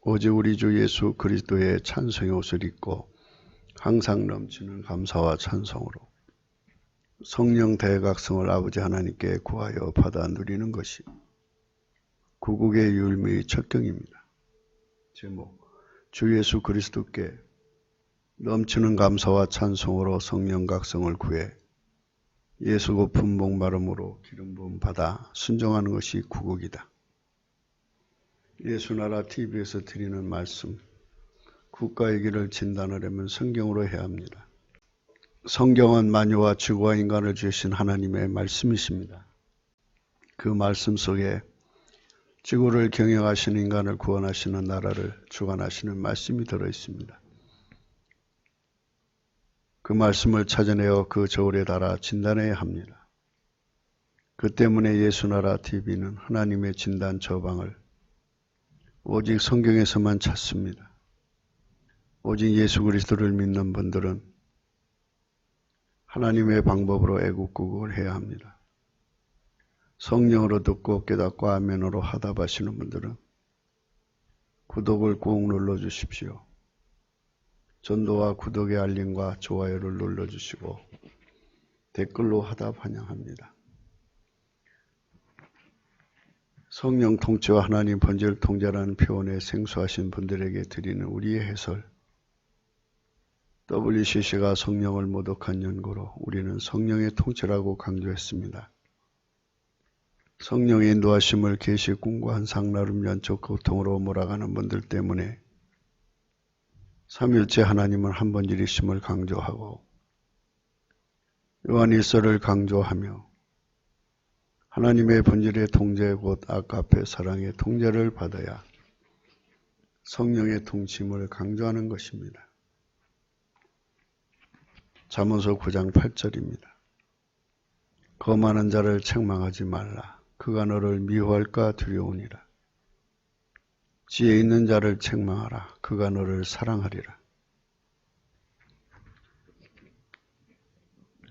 오직 우리 주 예수 그리스도의 찬송의 옷을 입고 항상 넘치는 감사와 찬송으로 성령 대각성을 아버지 하나님께 구하여 받아 누리는 것이 구국의 율무의 첫경입니다. 제목, 주 예수 그리스도께 넘치는 감사와 찬송으로 성령 각성을 구해 예수 고품 목마름으로 기름 부음 받아 순종하는 것이 구국이다. 예수나라 TV에서 드리는 말씀, 국가의 길을 진단하려면 성경으로 해야 합니다. 성경은 만유와 지구와 인간을 지으신 하나님의 말씀이십니다. 그 말씀 속에 지구를 경영하시는 인간을 구원하시는 나라를 주관하시는 말씀이 들어있습니다. 그 말씀을 찾아내어 그 저울에 달아 진단해야 합니다. 그 때문에 예수나라 TV는 하나님의 진단 저방을 오직 성경에서만 찾습니다. 오직 예수 그리스도를 믿는 분들은 하나님의 방법으로 애국구국을 해야 합니다. 성령으로 듣고 깨닫고 아멘으로 하답하시는 분들은 구독을 꾹 눌러주십시오. 전도와 구독의 알림과 좋아요를 눌러주시고 댓글로 하답 환영합니다. 성령 통치와 하나님 본질 통제라는 표현에 생소하신 분들에게 드리는 우리의 해설, WCC가 성령을 모독한 연구로 우리는 성령의 통치라고 강조했습니다. 성령의 인도하심을 계시 꿈과 환상 나름 연적 고통으로 몰아가는 분들 때문에 삼위일체 하나님은 한 번일이심을 강조하고 요한일서를 강조하며 하나님의 본질의 통제 곧 아가페 사랑의 통제를 받아야 성령의 통치임을 강조하는 것입니다. 잠언서 9장 8절입니다. 거만한 자를 책망하지 말라. 그가 너를 미워할까 두려우니라. 지혜 있는 자를 책망하라. 그가 너를 사랑하리라.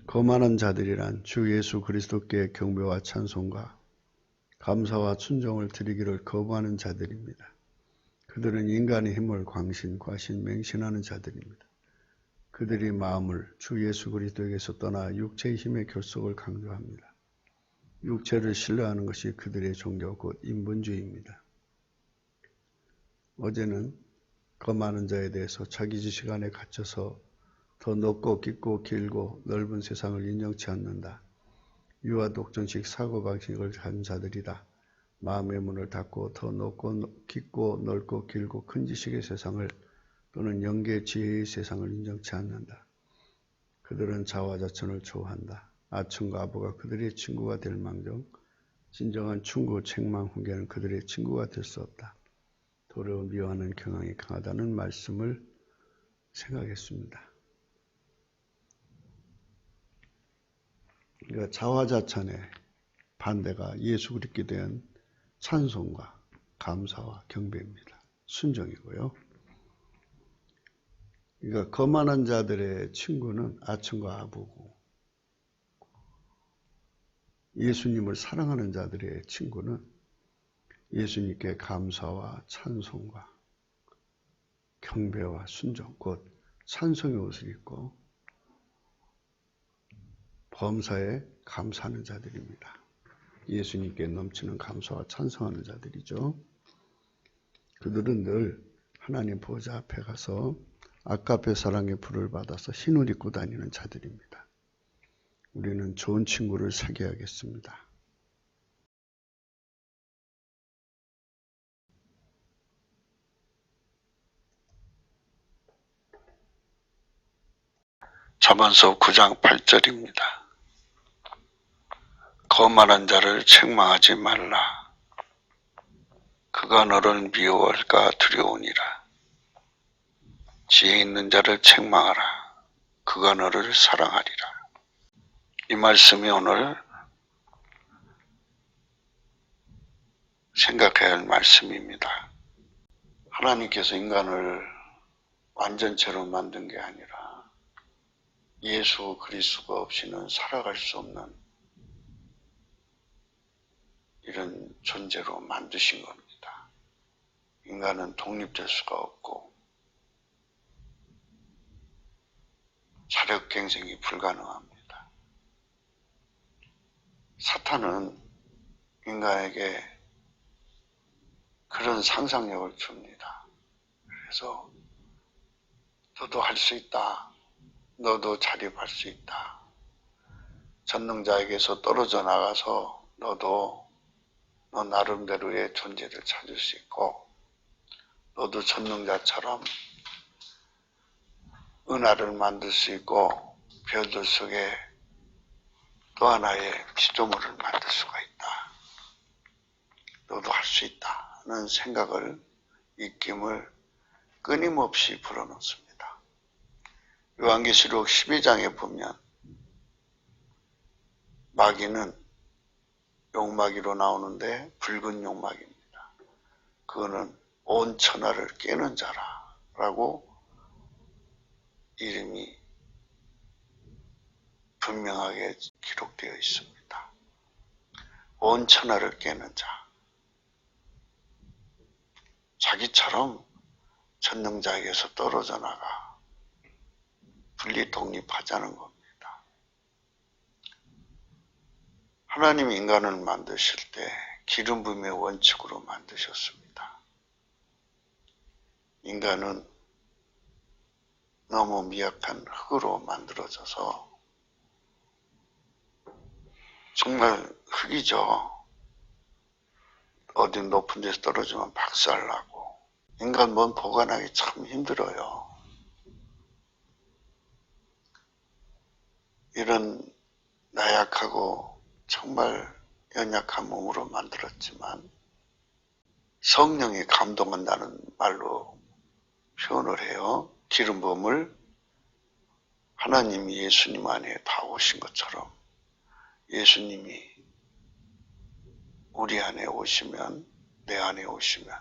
거만한 자들이란 주 예수 그리스도께 경배와 찬송과 감사와 순종을 드리기를 거부하는 자들입니다. 그들은 인간의 힘을 광신, 과신, 맹신하는 자들입니다. 그들이 마음을 주 예수 그리스도에게서 떠나 육체의 힘의 결속을 강조합니다. 육체를 신뢰하는 것이 그들의 종교 곧 인본주의입니다. 어제는 거만한 자에 대해서 자기 지식 안에 갇혀서 더 높고 깊고 길고 넓은 세상을 인정치 않는다. 유아 독전식 사고방식을 가진 자들이다. 마음의 문을 닫고 더 높고 깊고 넓고 길고 큰 지식의 세상을 또는 영계 지혜의 세상을 인정치 않는다. 그들은 자화자찬을 좋아한다. 아첨과 아부가 그들의 친구가 될 망정 진정한 충고, 책망, 훈계는 그들의 친구가 될 수 없다. 도리어 미워하는 경향이 강하다는 말씀을 생각했습니다. 그러니까 자화자찬의 반대가 예수 그리스도에 대한 찬송과 감사와 경배입니다. 순종이고요. 그러니까 거만한 자들의 친구는 아첨과 아부고 예수님을 사랑하는 자들의 친구는 예수님께 감사와 찬송과 경배와 순종, 곧 찬송의 옷을 입고 범사에 감사하는 자들입니다. 예수님께 넘치는 감사와 찬송하는 자들이죠. 그들은 늘 하나님 보좌 앞에 가서 아가페 사랑의 불을 받아서 흰옷 입고 다니는 자들입니다. 우리는 좋은 친구를 사귀어야겠습니다. 잠언서 9장 8절입니다. 거만한 자를 책망하지 말라. 그가 너를 미워할까 두려우니라. 지혜 있는 자를 책망하라. 그가 너를 사랑하리라. 이 말씀이 오늘 생각해야 할 말씀입니다. 하나님께서 인간을 완전체로 만든 게 아니라 예수 그리스도가 없이는 살아갈 수 없는 이런 존재로 만드신 겁니다. 인간은 독립될 수가 없고 자력갱생이 불가능합니다. 사탄은 인간에게 그런 상상력을 줍니다. 그래서 너도 할 수 있다. 너도 자립할 수 있다. 전능자에게서 떨어져 나가서 너도 너 나름대로의 존재를 찾을 수 있고 너도 전능자처럼 은하를 만들 수 있고 별들 속에 또 하나의 피조물을 만들 수가 있다. 너도 할 수 있다는 생각을, 입김을 끊임없이 불어넣습니다. 요한계시록 12장에 보면 마귀는 용마귀로 나오는데 붉은 용마귀입니다. 그거는 온 천하를 깨는 자라라고 이름이 분명하게 기록되어 있습니다. 온 천하를 깨는 자. 자기처럼 전능자에게서 떨어져 나가 분리 독립하자는 겁니다. 하나님 인간을 만드실 때 기름 부음의 원칙으로 만드셨습니다. 인간은 너무 미약한 흙으로 만들어져서 정말 흙이죠. 어디 높은 데서 떨어지면 박살나고 인간 몸 보관하기 참 힘들어요. 이런 나약하고 정말 연약한 몸으로 만들었지만 성령이 감동한다는 말로 표현을 해요. 기름 부음을 하나님이 예수님 안에 다 오신 것처럼 예수님이 우리 안에 오시면, 내 안에 오시면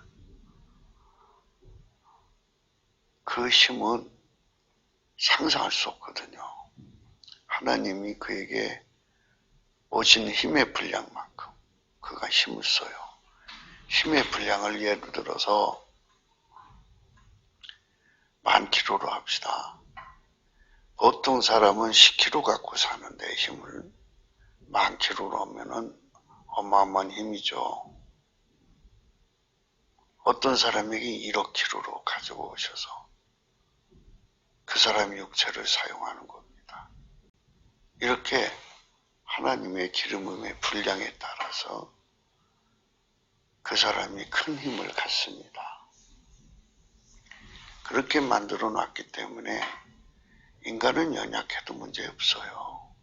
그 힘은 상상할 수 없거든요. 하나님이 그에게 오신 힘의 분량만큼 그가 힘을 써요. 힘의 분량을 예를 들어서 10,000kg로 합시다. 보통 사람은 10kg 갖고 사는데 힘을 10,000kg로 하면은 어마어마한 힘이죠. 어떤 사람에게 1억 kg로 가지고 오셔서 그 사람의 육체를 사용하는 겁니다. 이렇게 하나님의 기름 부음의 분량에 따라서 그 사람이 큰 힘을 갖습니다. 그렇게 만들어 놨기 때문에 인간은 연약해도 문제없어요.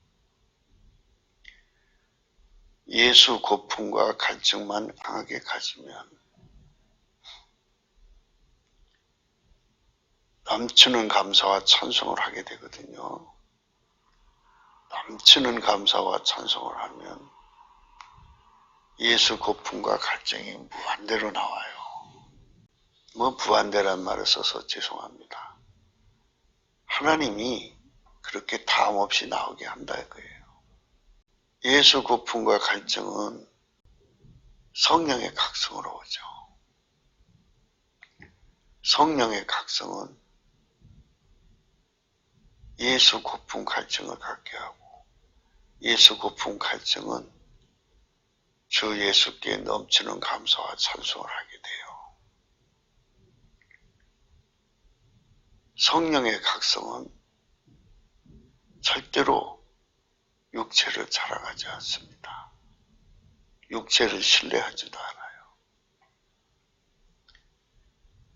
예수 고품과 갈증만 강하게 가지면 넘치는 감사와 찬송을 하게 되거든요. 넘치는 감사와 찬송을 하면 예수 고품과 갈증이 무한대로 나와요. 무한대란 말을 써서 죄송합니다. 하나님이 그렇게 다음 없이 나오게 한다 이거예요. 예수 고품과 갈증은 성령의 각성으로 오죠. 성령의 각성은 예수 고품 갈증을 갖게 하고 예수 고품 갈증은 주 예수께 넘치는 감사와 찬송을 하게 돼요. 성령의 각성은 절대로 육체를 자랑하지 않습니다. 육체를 신뢰하지도 않아요.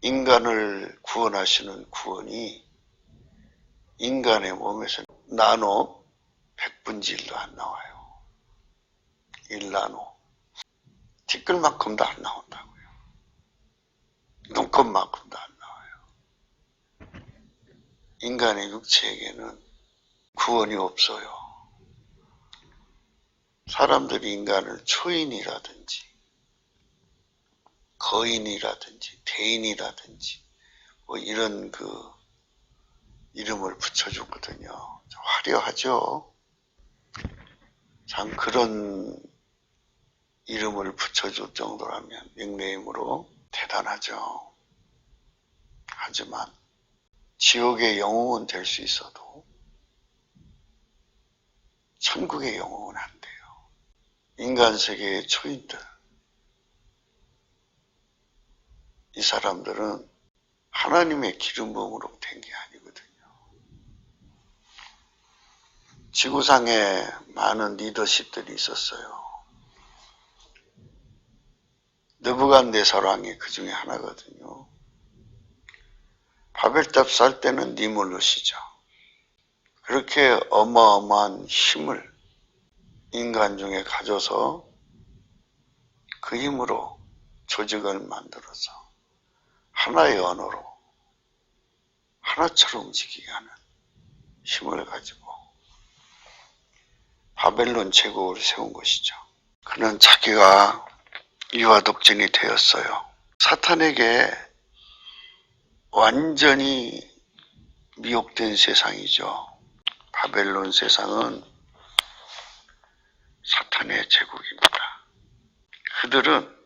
인간을 구원하시는 구원이 인간의 몸에서 나노 100분의 1도 안 나와요. 1나노. 티끌만큼도 안 나온다고요. 눈곱만큼도 안 나와요. 인간의 육체에게는 구원이 없어요. 사람들이 인간을 초인이라든지 거인이라든지 대인이라든지 뭐 이런 그 이름을 붙여주거든요. 화려하죠. 참 그런 이름을 붙여줄 정도라면 닉네임으로 대단하죠. 하지만 지옥의 영웅은 될 수 있어도 천국의 영웅은 안 돼요. 인간 세계의 초인들, 이 사람들은 하나님의 기름 부음으로 된 게 아니거든요. 지구상에 많은 리더십들이 있었어요. 느부갓네살 왕이 그 중에 하나거든요. 바벨탑 쌀 때는 니물롯이죠. 그렇게 어마어마한 힘을 인간 중에 가져서 그 힘으로 조직을 만들어서 하나의 언어로 하나처럼 움직이게 하는 힘을 가지고 바벨론 제국을 세운 것이죠. 그는 자기가 유아독전이 되었어요. 사탄에게 완전히 미혹된 세상이죠. 바벨론 세상은 사탄의 제국입니다. 그들은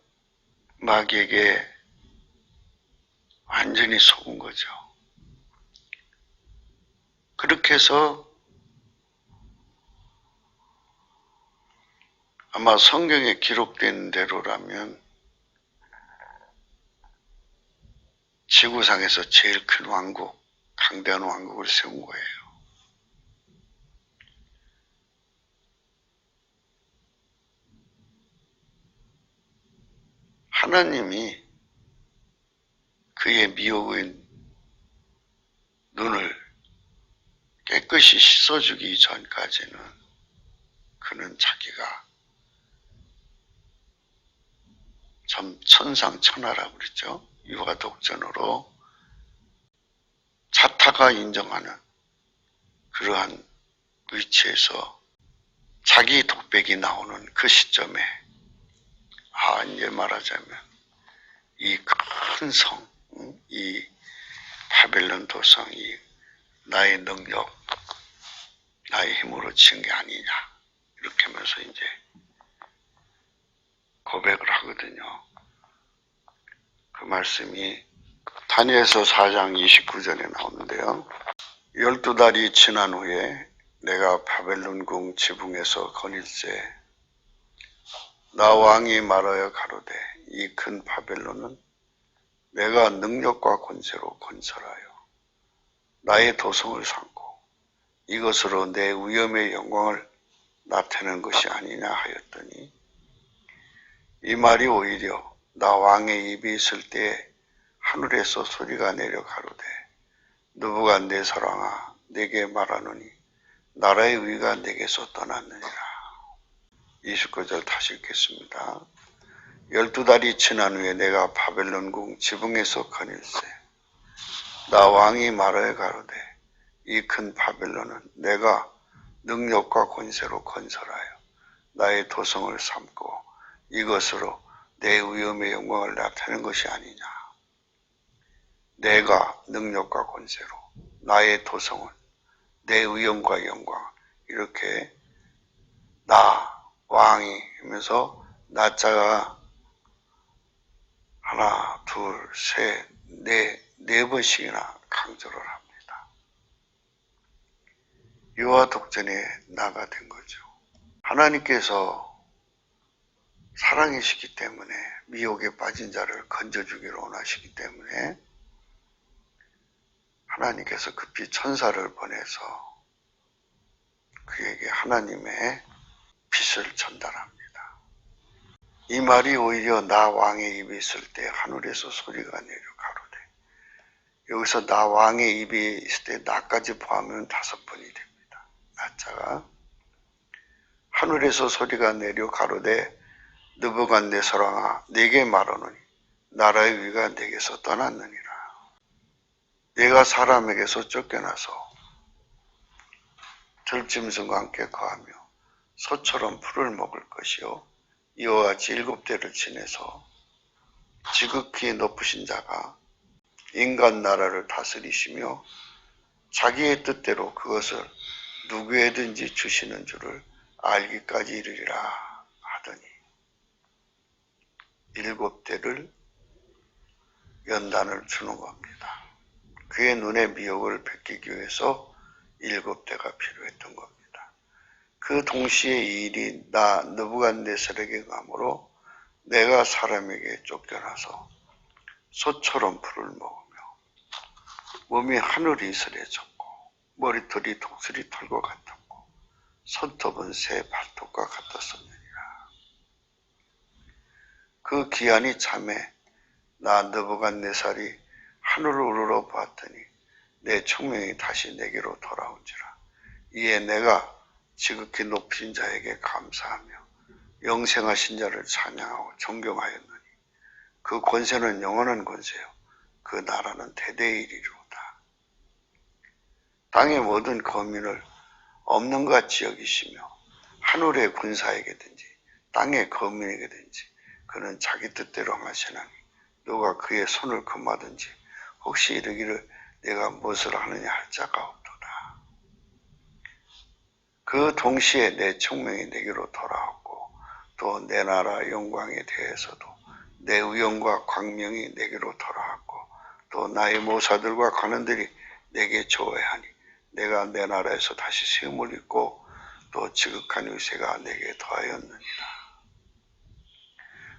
마귀에게 완전히 속은 거죠. 그렇게 해서 아마 성경에 기록된 대로라면 지구상에서 제일 큰 왕국, 강대한 왕국을 세운 거예요. 하나님이 그의 미혹의 눈을 깨끗이 씻어주기 전까지는 그는 자기가 참 천상천하라고 그랬죠. 유아독전으로 자타가 인정하는 그러한 위치에서 자기 독백이 나오는 그 시점에 이제 말하자면 이 큰 성, 이 바벨론 도성이 나의 능력, 나의 힘으로 지은 게 아니냐 이렇게 하면서 이제 고백을 하거든요. 그 말씀이 다니엘서 4장 29절에 나오는데요. 12달이 지난 후에 내가 바벨론궁 지붕에서 거닐세 나 왕이 말하여 가로되 이 큰 바벨론은 내가 능력과 권세로 건설하여 나의 도성을 삼고 이것으로 내 위엄의 영광을 나타내는 것이 아니냐 하였더니 이 말이 오히려 나 왕의 입이 있을 때 하늘에서 소리가 내려 가로되 느부갓네살 왕아 내게 말하노니 나라의 위가 내게서 떠났느니라. 29절 다시 읽겠습니다. 12달이 지난 후에 내가 바벨론궁 지붕에서 거닐세 나 왕이 말하여 가로되 이 큰 바벨론은 내가 능력과 권세로 건설하여 나의 도성을 삼고 이것으로 내 위엄의 영광을 나타내는 것이 아니냐. 내가 능력과 권세로 나의 도성을 내 위엄과 영광 이렇게 나 왕이 하면서 나자가 하나, 둘, 셋, 네 번씩이나 강조를 합니다. 유아독전에 나가 된 거죠. 하나님께서 사랑이시기 때문에 미혹에 빠진 자를 건져주기를 원하시기 때문에 하나님께서 급히 천사를 보내서 그에게 하나님의 빛을 전달합니다. 이 말이 오히려 나 왕의 입에 있을 때 하늘에서 소리가 내려 가로되 여기서 나 왕의 입에 있을 때 나까지 포함하면 5번이 됩니다. 나자가 하늘에서 소리가 내려 가로되 느부갓네살 왕아 내게 말하노니 나라의 위가 내게서 떠났느니라. 내가 사람에게서 쫓겨나서 들짐승과 함께 거하며 소처럼 풀을 먹을 것이요 이와 같이 7대를 지내서 지극히 높으신 자가 인간 나라를 다스리시며 자기의 뜻대로 그것을 누구에든지 주시는 줄을 알기까지 이르리라 하더니 7대를 연단을 주는 겁니다. 그의 눈의 미혹을 베끼기 위해서 7대가 필요했던 겁니다. 그 동시에 이 일이 나 느부갓네살에게 감으로 내가 사람에게 쫓겨나서 소처럼 불을 먹으며 몸이 하늘이 이슬해졌고 머리털이 독수리 털과 같았고 손톱은 새 발톱과 같았었느니라. 그 기한이 참에 나 느부갓네살이 하늘을 우러러 보았더니 내 총명이 다시 내게로 돌아온지라. 이에 내가 지극히 높인 자에게 감사하며 영생하신 자를 찬양하고 존경하였노니 그 권세는 영원한 권세요 그 나라는 대대이리로다. 땅의 모든 거민을 없는 것 같이 여기시며 하늘의 군사에게든지 땅의 거민에게든지 그는 자기 뜻대로 하시나니 누가 그의 손을 금하든지 혹시 이르기를 내가 무엇을 하느냐 할 자가 없도다. 그 동시에 내 총명이 내게로 돌아왔고 또 내 나라 영광에 대해서도 내 의영과 광명이 내게로 돌아왔고 또 나의 모사들과 관원들이 내게 조회하니 내가 내 나라에서 다시 세움을 입고 또 지극한 위세가 내게 더하였느니라.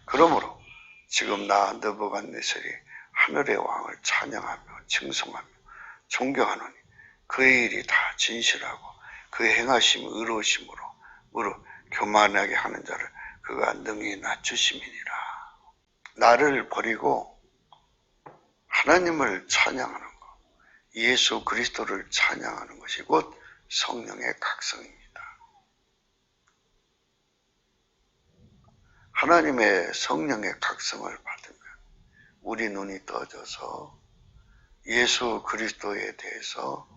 그러므로 지금 나 느부갓네살이 하늘의 왕을 찬양하며 칭송하며 존경하노니 그의 일이 다 진실하고 그의 행하심이 의로우심으로 무릇 교만하게 하는 자를 그가 능히 낮추심이니라. 나를 버리고 하나님을 찬양하는 것, 예수 그리스도를 찬양하는 것이 곧 성령의 각성입니다. 하나님의 성령의 각성을 받으면 우리 눈이 떠져서 예수 그리스도에 대해서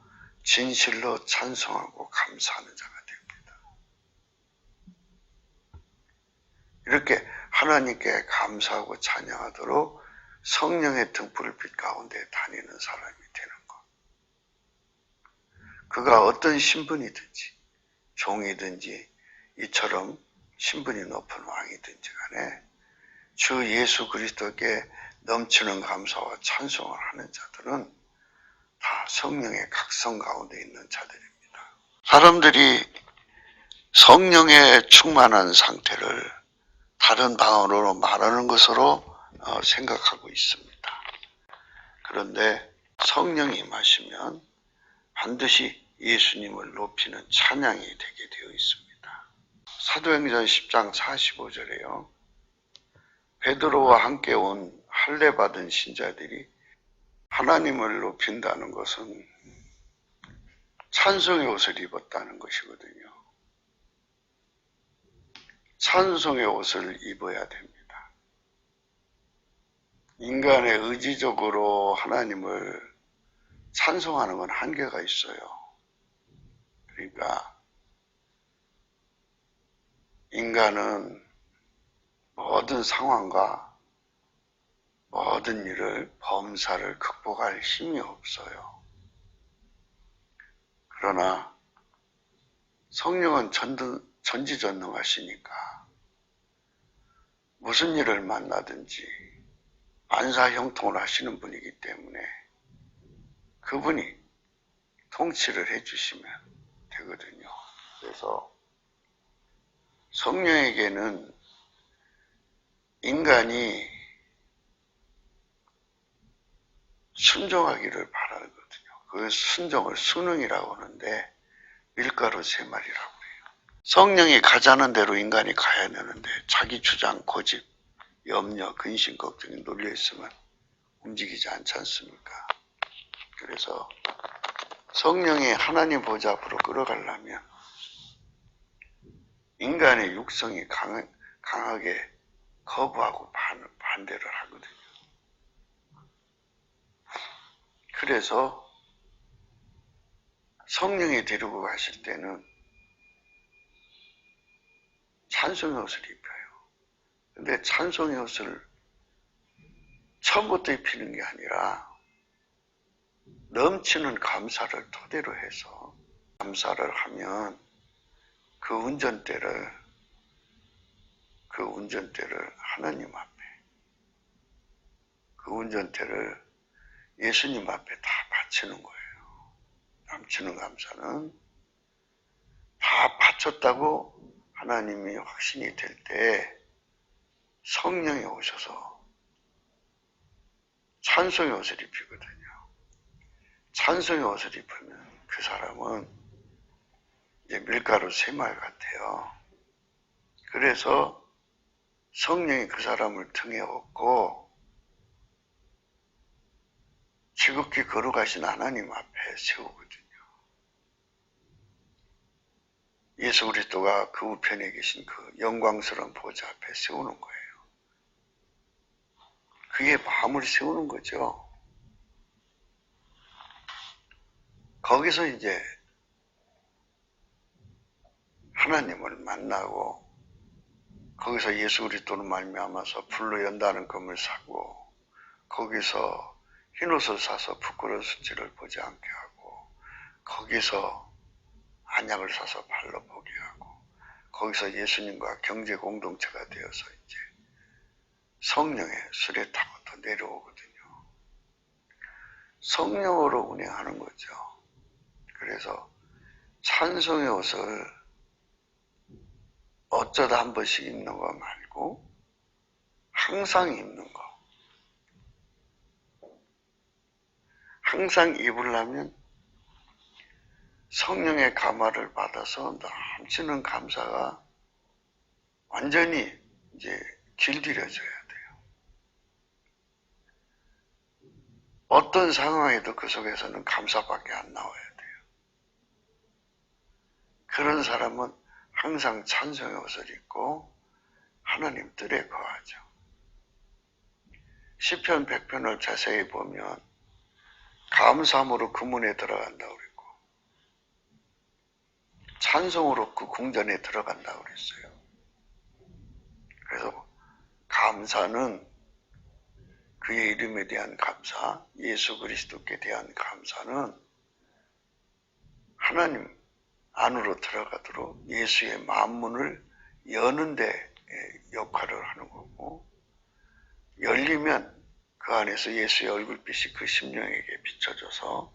진실로 찬송하고 감사하는 자가 됩니다. 이렇게 하나님께 감사하고 찬양하도록 성령의 등불빛 가운데 다니는 사람이 되는 것. 그가 어떤 신분이든지 종이든지 이처럼 신분이 높은 왕이든지 간에 주 예수 그리스도께 넘치는 감사와 찬송을 하는 자들은 다 성령의 각성 가운데 있는 자들입니다. 사람들이 성령에 충만한 상태를 다른 방언으로 말하는 것으로 생각하고 있습니다. 그런데 성령이 임하시면 반드시 예수님을 높이는 찬양이 되게 되어 있습니다. 사도행전 10장 45절에요. 베드로와 함께 온 할례 받은 신자들이 하나님을 높인다는 것은 찬송의 옷을 입었다는 것이거든요. 찬송의 옷을 입어야 됩니다. 인간의 의지적으로 하나님을 찬송하는 건 한계가 있어요. 그러니까 인간은 모든 상황과 모든 일을 범사를 극복할 힘이 없어요. 그러나 성령은 전지전능하시니까 무슨 일을 만나든지 만사형통을 하시는 분이기 때문에 그분이 통치를 해주시면 되거든요. 그래서 성령에게는 인간이 순종하기를 바라거든요. 그 순종을 순응이라고 하는데 밀가루 3마리라고 해요. 성령이 가자는 대로 인간이 가야 되는데 자기 주장, 고집, 염려, 근심, 걱정이 눌려있으면 움직이지 않지 않습니까? 그래서 성령이 하나님 보좌 앞으로 끌어가려면 인간의 육성이 강하게 거부하고 반대를 하거든요. 그래서 성령이 데리고 가실 때는 찬송의 옷을 입혀요. 근데 찬송의 옷을 처음부터 입히는 게 아니라 넘치는 감사를 토대로 해서 감사를 하면 그 운전대를 하나님 앞에 그 운전대를 예수님 앞에 다 바치는 거예요. 바치는 감사는 다 바쳤다고 하나님이 확신이 될 때 성령이 오셔서 찬송의 옷을 입히거든요. 찬송의 옷을 입으면 그 사람은 이제 밀가루 새말 같아요. 그래서 성령이 그 사람을 등에 업고 지극히 거룩하신 하나님 앞에 세우거든요. 예수 그리스도가 그 우편에 계신 그 영광스러운 보좌 앞에 세우는 거예요. 그게 마음을 세우는 거죠. 거기서 이제 하나님을 만나고 거기서 예수 그리스도로 말미암아서 불로 연다는 금을 사고 거기서 흰옷을 사서 부끄러운 수치를 보지 않게 하고 거기서 안약을 사서 발로 보게 하고 거기서 예수님과 경제 공동체가 되어서 이제 성령의 수레 타고 또 내려오거든요. 성령으로 운행하는 거죠. 그래서 찬송의 옷을 어쩌다 한 번씩 입는 거 말고 항상 입는 거. 항상 입으려면 성령의 감화를 받아서 넘치는 감사가 완전히 이제 길들여져야 돼요. 어떤 상황에도 그 속에서는 감사밖에 안 나와야 돼요. 그런 사람은 항상 찬송의 옷을 입고 하나님 뜰에 거하죠. 시편 100편을 자세히 보면 감사함으로 그 문에 들어간다고 그랬고 찬송으로 그 궁전에 들어간다고 그랬어요. 그래서 감사는 그의 이름에 대한 감사, 예수 그리스도께 대한 감사는 하나님 안으로 들어가도록 예수의 만문을 여는 데 역할을 하는 거고 열리면 그 안에서 예수의 얼굴빛이 그 심령에게 비춰져서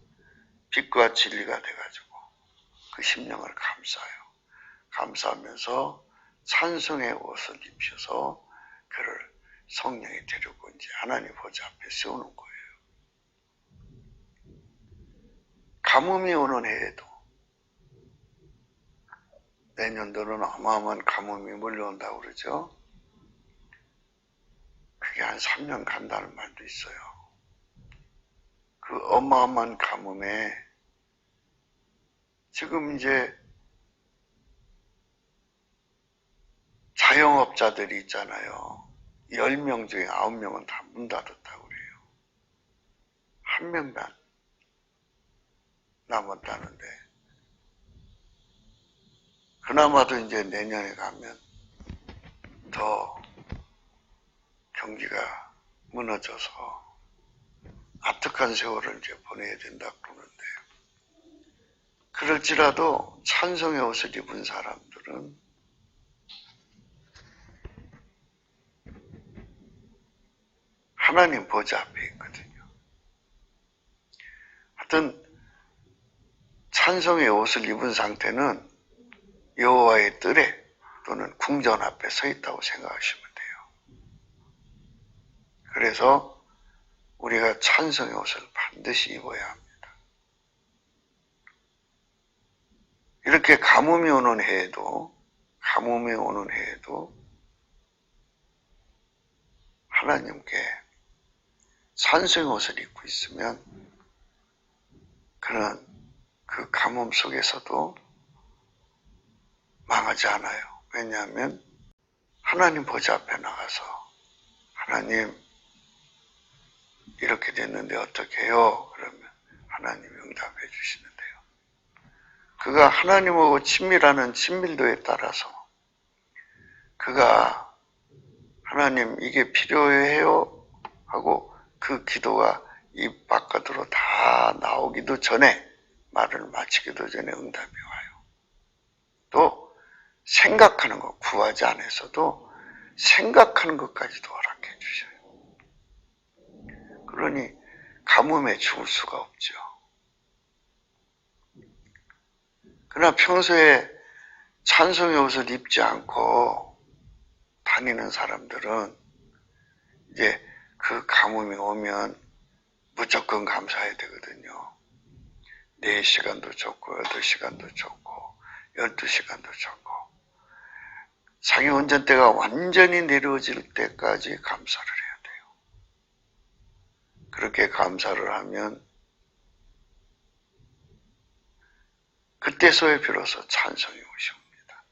빛과 진리가 돼가지고 그 심령을 감싸요. 감싸면서 찬송의 옷을 입혀서 그를 성령이 데리고 이제 하나님 보좌 앞에 세우는 거예요. 가뭄이 오는 해에도 내년도는 어마어마한 가뭄이 몰려온다고 그러죠. 그게 한 3년 간다는 말도 있어요. 그 어마어마한 가뭄에 지금 이제 자영업자들이 있잖아요. 10명 중에 9명은 다 문 닫았다고 그래요. 한 명만 남았다는데 그나마도 이제 내년에 가면 더 경기가 무너져서 아득한 세월을 이제 보내야 된다 그러는데 그럴지라도 찬송의 옷을 입은 사람들은 하나님 보좌 앞에 있거든요. 하여튼 찬송의 옷을 입은 상태는 여호와의 뜰에 또는 궁전 앞에 서 있다고 생각하시면 돼요. 그래서 우리가 찬송의 옷을 반드시 입어야 합니다. 이렇게 가뭄이 오는 해에도 하나님께 찬송의 옷을 입고 있으면 그는 그 가뭄 속에서도 망하지 않아요. 왜냐하면 하나님 보좌 앞에 나가서 하나님 이렇게 됐는데 어떻게 해요? 그러면 하나님이 응답해 주시는데요. 그가 하나님하고 친밀하는 친밀도에 따라서 그가 하나님 이게 필요해요? 하고 그 기도가 입 바깥으로 다 나오기도 전에 말을 마치기도 전에 응답이 와요. 또 생각하는 것, 구하지 않아서도 생각하는 것까지도 허락해 주셔요. 그러니 가뭄에 죽을 수가 없죠. 그러나 평소에 찬송의 옷을 입지 않고 다니는 사람들은 이제 그 가뭄이 오면 무조건 감사해야 되거든요. 4시간도 좋고 8시간도 좋고 12시간도 좋고 자기 운전대가 완전히 내려질 때까지 감사를 해야 돼요. 그렇게 감사를 하면 그때서야 비로소 찬송이 오십니다.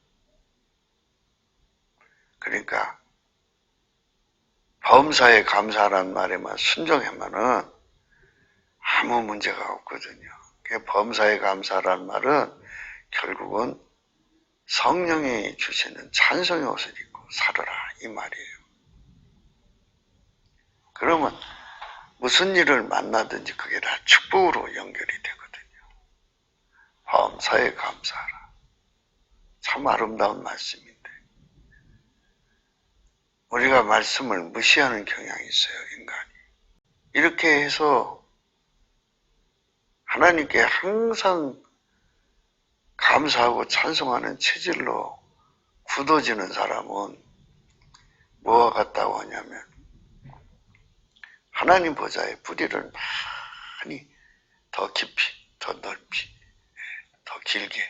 그러니까 범사에 감사라는 말에만 순종하면은 아무 문제가 없거든요. 범사에 감사라는 말은 결국은 성령이 주시는 찬송의 옷을 입고 살아라 이 말이에요. 그러면 무슨 일을 만나든지 그게 다 축복으로 연결이 되거든요. 범사에 감사하라. 참 아름다운 말씀인데 우리가 말씀을 무시하는 경향이 있어요, 인간이. 이렇게 해서 하나님께 항상 감사하고 찬송하는 체질로 굳어지는 사람은 뭐와 같다고 하냐면 하나님 보좌의 뿌리를 많이 더 깊이, 더 넓이, 더 길게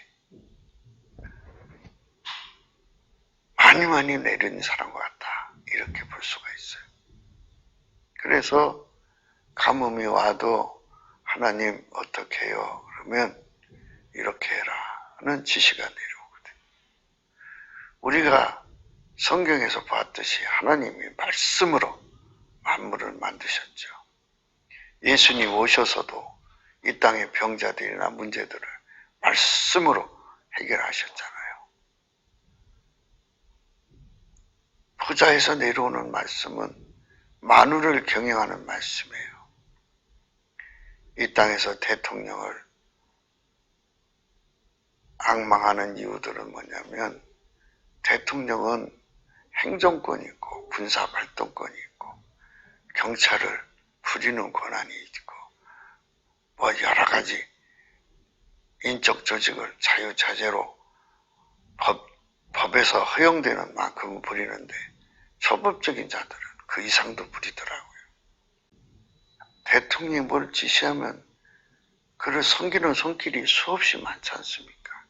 많이 내리는 사람과 같다. 이렇게 볼 수가 있어요. 그래서 가뭄이 와도 하나님 어떻게 해요? 그러면 이렇게 해라는 지시가 내려오거든요. 우리가 성경에서 봤듯이 하나님이 말씀으로 만물을 만드셨죠. 예수님 오셔서도 이 땅의 병자들이나 문제들을 말씀으로 해결하셨잖아요. 보좌에서 내려오는 말씀은 만우를 경영하는 말씀이에요. 이 땅에서 대통령을 악망하는 이유들은 뭐냐면 대통령은 행정권이 있고 군사발동권이 있고 경찰을 부리는 권한이 있고 뭐 여러 가지 인적 조직을 자유자재로 법에서 허용되는 만큼은 부리는데 초법적인 자들은 그 이상도 부리더라고요. 대통령이 뭘 지시하면 그를 섬기는 손길이 수없이 많지 않습니까?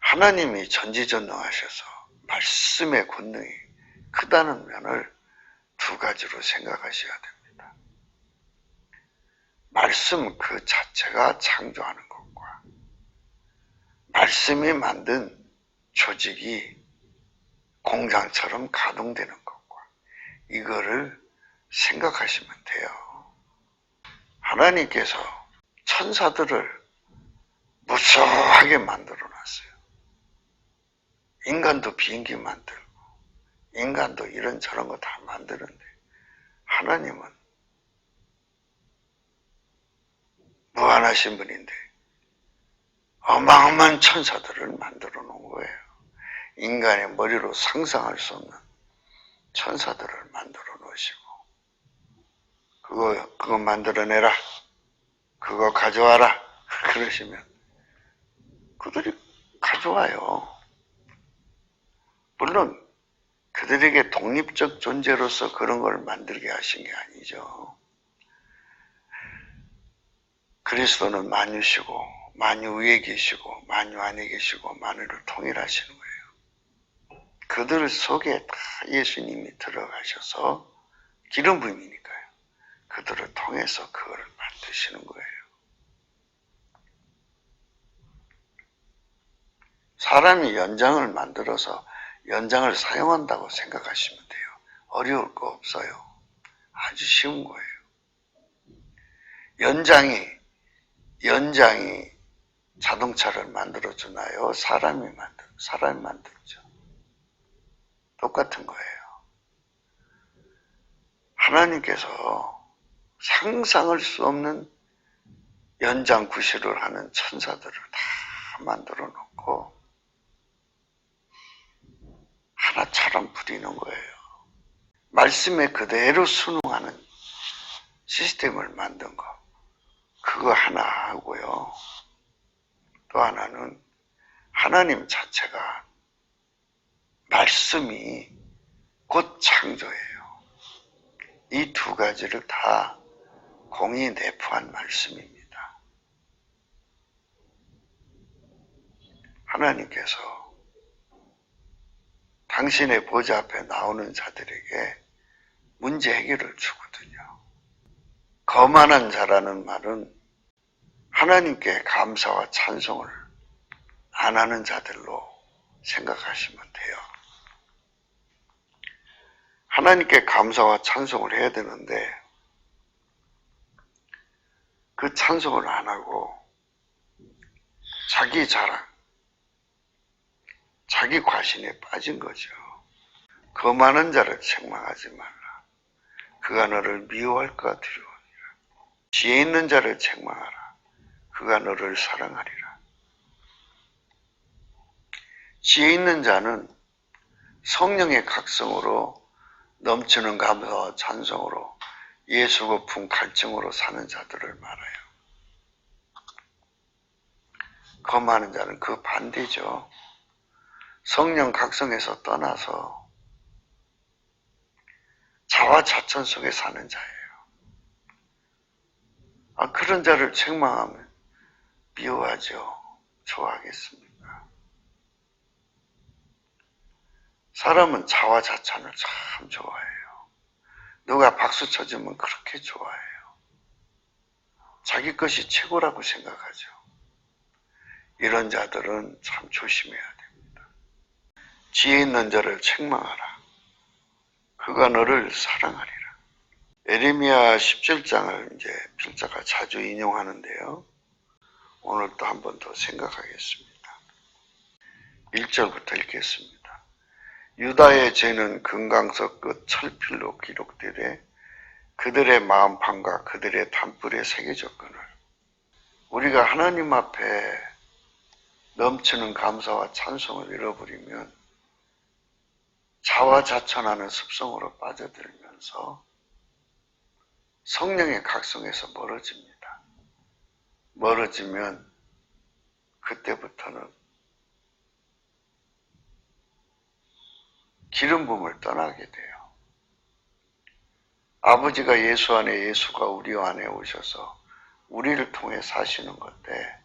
하나님이 전지전능하셔서 말씀의 권능이 크다는 면을 두 가지로 생각하셔야 됩니다. 말씀 그 자체가 창조하는 것과 말씀이 만든 조직이 공장처럼 가동되는 것과 이거를 생각하시면 돼요. 하나님께서 천사들을 무수하게 만들어 놨어요. 인간도 비행기 만들고 인간도 이런저런 거 다 만드는데 하나님은 무한하신 분인데 어마어마한 천사들을 만들어 놓은 거예요. 인간의 머리로 상상할 수 없는 천사들을 만들어 놓으시고 그거 만들어내라, 그거 가져와라 그러시면 그들이 가져와요. 물론 그들에게 독립적 존재로서 그런 걸 만들게 하신 게 아니죠. 그리스도는 만유시고 만유 위에 계시고 만유 안에 계시고 만유를 통일하시는 거예요. 그들 속에 다 예수님이 들어가셔서 기름 부음이니까요. 그들을 통해서 그걸 만드시는 거예요. 사람이 연장을 만들어서 연장을 사용한다고 생각하시면 돼요. 어려울 거 없어요. 아주 쉬운 거예요. 연장이 자동차를 만들어주나요? 사람이 만들죠. 똑같은 거예요. 하나님께서 상상할 수 없는 연장 구실을 하는 천사들을 다 만들어 놓고 하나처럼 부리는 거예요. 말씀에 그대로 순응하는 시스템을 만든 거, 그거 하나 하고요. 또 하나는 하나님 자체가 말씀이 곧 창조예요. 이 두 가지를 다 공이 내포한 말씀입니다. 하나님께서 당신의 보좌 앞에 나오는 자들에게 문제 해결을 주거든요. 거만한 자라는 말은 하나님께 감사와 찬송을 안 하는 자들로 생각하시면 돼요. 하나님께 감사와 찬송을 해야 되는데 그 찬송을 안 하고 자기 자랑, 자기 과신에 빠진 거죠. 거만한 자를 책망하지 말라. 그가 너를 미워할까 두려우니라. 지혜 있는 자를 책망하라. 그가 너를 사랑하리라. 지혜 있는 자는 성령의 각성으로 넘치는 감사와 찬송으로 예수 거품 갈증으로 사는 자들을 말해요. 거만한 자는 그 반대죠. 성령 각성에서 떠나서 자화자찬 속에 사는 자예요. 그런 자를 책망하면 미워하죠. 좋아하겠습니까? 사람은 자화자찬을 참 좋아해요. 누가 박수 쳐주면 그렇게 좋아해요. 자기 것이 최고라고 생각하죠. 이런 자들은 참 조심해야 됩니다. 지혜 있는 자를 책망하라. 그가 너를 사랑하리라. 에레미야 17장을 이제 필자가 자주 인용하는데요. 오늘 또 한 번 더 생각하겠습니다. 1절부터 읽겠습니다. 유다의 죄는 금강석 끝 철필로 기록되되 그들의 마음판과 그들의 단뿔에 새겨졌거늘 우리가 하나님 앞에 넘치는 감사와 찬송을 잃어버리면 자화자찬하는 습성으로 빠져들면서 성령의 각성에서 멀어집니다. 멀어지면 그때부터는 기름 부음을 떠나게 돼요. 아버지가 예수 안에 예수가 우리 안에 오셔서 우리를 통해 사시는 건데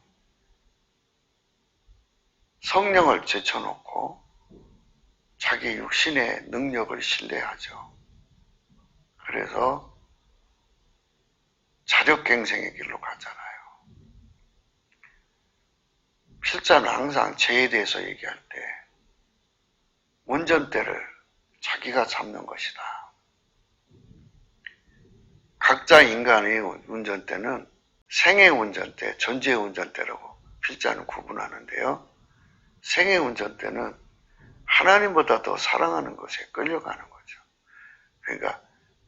성령을 제쳐놓고 자기 육신의 능력을 신뢰하죠. 그래서 자력갱생의 길로 가잖아요. 필자는 항상 죄에 대해서 얘기할 때 운전대를 자기가 잡는 것이다. 각자 인간의 운전대는 생애 운전대, 존재의 운전대라고 필자는 구분하는데요. 생애 운전대는 하나님보다 더 사랑하는 것에 끌려가는 거죠. 그러니까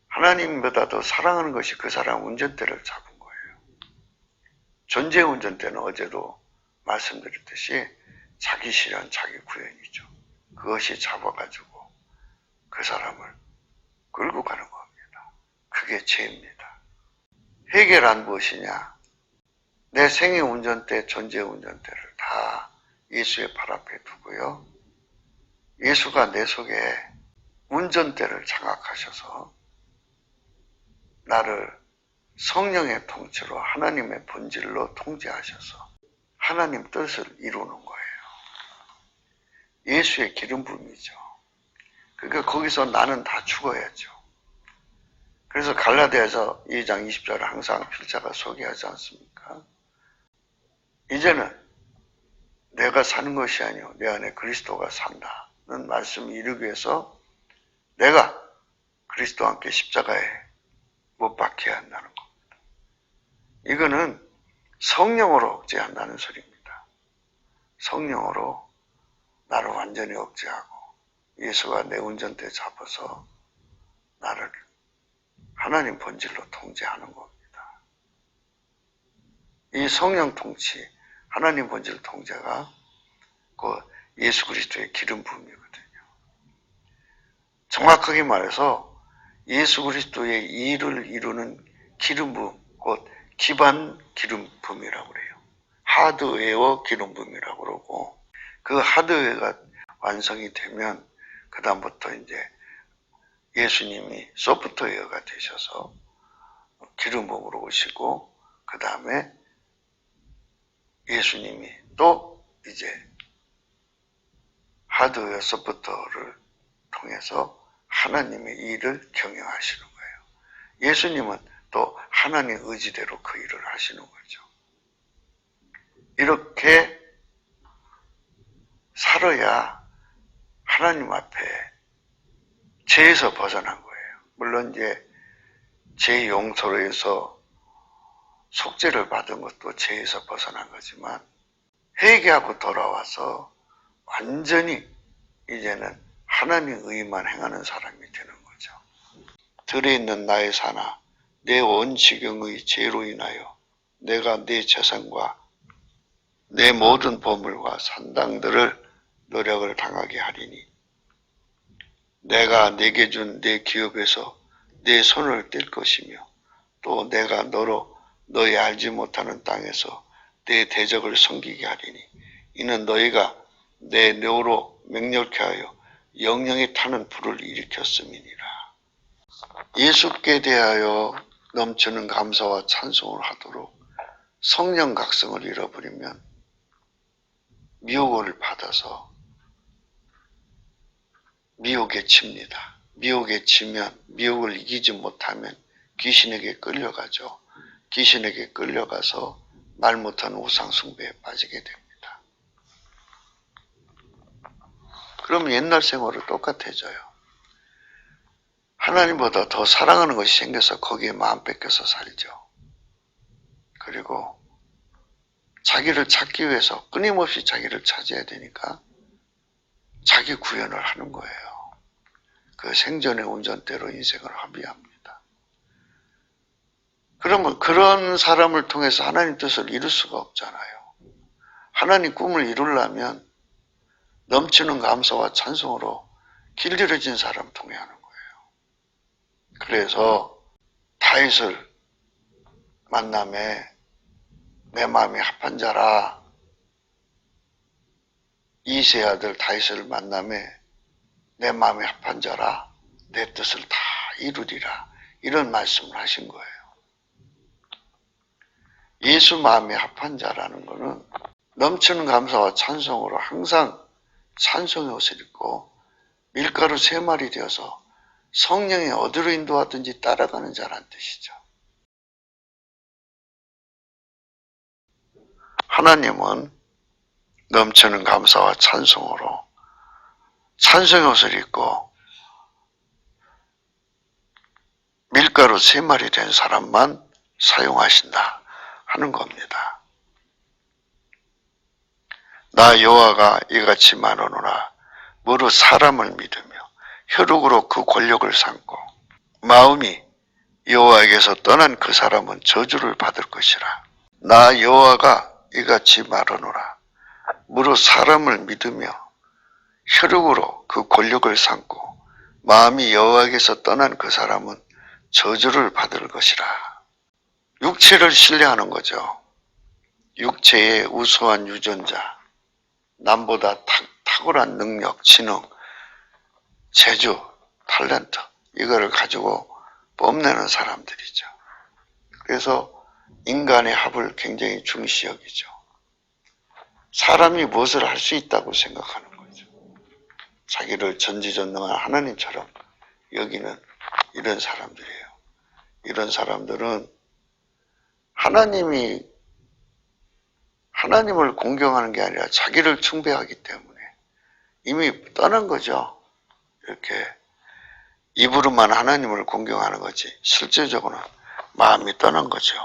하나님보다 더 사랑하는 것이 그 사람 운전대를 잡은 거예요. 존재의 운전대는 어제도 말씀드렸듯이 자기 실현, 자기 구현이죠. 그것이 잡아가지고 그 사람을 끌고 가는 겁니다. 그게 죄입니다. 해결한 무엇이냐? 내 생의 운전대, 존재의 운전대를 다 예수의 발 앞에 두고요. 예수가 내 속에 운전대를 장악하셔서 나를 성령의 통치로 하나님의 본질로 통제하셔서 하나님 뜻을 이루는 거예요. 예수의 기름 부음이죠. 그러니까 거기서 나는 다 죽어야죠. 그래서 갈라디아서 2장 20절을 항상 필자가 소개하지 않습니까? 이제는 내가 사는 것이 아니요 내 안에 그리스도가 산다는 말씀을 이루기 위해서 내가 그리스도와 함께 십자가에 못 박혀야 한다는 겁니다. 이거는 성령으로 억제한다는 소리입니다. 성령으로 나를 완전히 억제하고 예수가 내 운전대 잡아서 나를 하나님 본질로 통제하는 겁니다. 이 성령 통치, 하나님 본질 통제가 그 예수 그리스도의 기름 부음이거든요. 정확하게 말해서 예수 그리스도의 일을 이루는 기름 부음, 곧 기반 기름 부음이라고 그래요. 하드웨어 기름 부음이라고 그러고, 그 하드웨어가 완성이 되면 그 다음부터 이제 예수님이 소프트웨어가 되셔서 기름 부음으로 오시고, 그 다음에 예수님이 또 이제 하드웨어 소프트웨어를 통해서 하나님의 일을 경영하시는 거예요. 예수님은 또 하나님의 의지대로 그 일을 하시는 거죠. 이렇게 살아야 하나님 앞에 죄에서 벗어난 거예요. 물론 이제 죄 용서로 해서 속죄를 받은 것도 죄에서 벗어난 거지만, 회개하고 돌아와서 완전히 이제는 하나님의 의만 행하는 사람이 되는 거죠. 들에 있는 나의 사나 내 온 지경의 죄로 인하여 내가 내 재산과 내 모든 보물과 산당들을 노력을 당하게 하리니, 내가 내게 준 내 기업에서 내 손을 뗄 것이며, 또 내가 너로 너희 알지 못하는 땅에서 내 대적을 섬기게 하리니, 이는 너희가 내 뇌로 맹렬케 하여 영영이 타는 불을 일으켰음이니라. 예수께 대하여 넘치는 감사와 찬송을 하도록 성령 각성을 잃어버리면 미혹을 받아서 미혹에 칩니다. 미혹에 치면, 미혹을 이기지 못하면 귀신에게 끌려가죠. 귀신에게 끌려가서 말 못하는 우상 숭배에 빠지게 됩니다. 그러면 옛날 생활은 똑같아져요. 하나님보다 더 사랑하는 것이 생겨서 거기에 마음 뺏겨서 살죠. 그리고 자기를 찾기 위해서 끊임없이 자기를 찾아야 되니까 자기 구현을 하는 거예요. 그 생존의 운전대로 인생을 허비합니다. 그러면 그런 사람을 통해서 하나님 뜻을 이룰 수가 없잖아요. 하나님 꿈을 이루려면 넘치는 감사와 찬송으로 길들여진 사람 통해 하는 거예요. 그래서 다윗을 만남에 내 마음이 합한 자라, 이새의 아들 다윗을 만남에 내 마음이 합한 자라, 내 뜻을 다 이루리라, 이런 말씀을 하신 거예요. 예수 마음에 합한 자라는 것은 넘치는 감사와 찬송으로 항상 찬송의 옷을 입고 밀가루 3마리 되어서 성령이 어디로 인도하든지 따라가는 자란 뜻이죠. 하나님은 넘치는 감사와 찬송으로 찬송의 옷을 입고 밀가루 3마리 된 사람만 사용하신다 하는 겁니다. 나 여호와가 이같이 말하노라. 무릇 사람을 믿으며 혈육으로 그 권력을 삼고 마음이 여호와에게서 떠난 그 사람은 저주를 받을 것이라. 나 여호와가 이같이 말하노라. 무릇 사람을 믿으며 혈육으로 그 권력을 삼고 마음이 여호와에게서 떠난 그 사람은 저주를 받을 것이라. 육체를 신뢰하는 거죠. 육체의 우수한 유전자, 남보다 탁월한 능력, 지능, 재주, 탤런트, 이거를 가지고 뽐내는 사람들이죠. 그래서 인간의 합을 굉장히 중시 여기죠. 사람이 무엇을 할 수 있다고 생각하는 거죠. 자기를 전지전능한 하나님처럼 여기는 이런 사람들이에요. 이런 사람들은 하나님을 공경하는 게 아니라 자기를 숭배하기 때문에 이미 떠난 거죠. 이렇게 입으로만 하나님을 공경하는 거지 실제적으로는 마음이 떠난 거죠.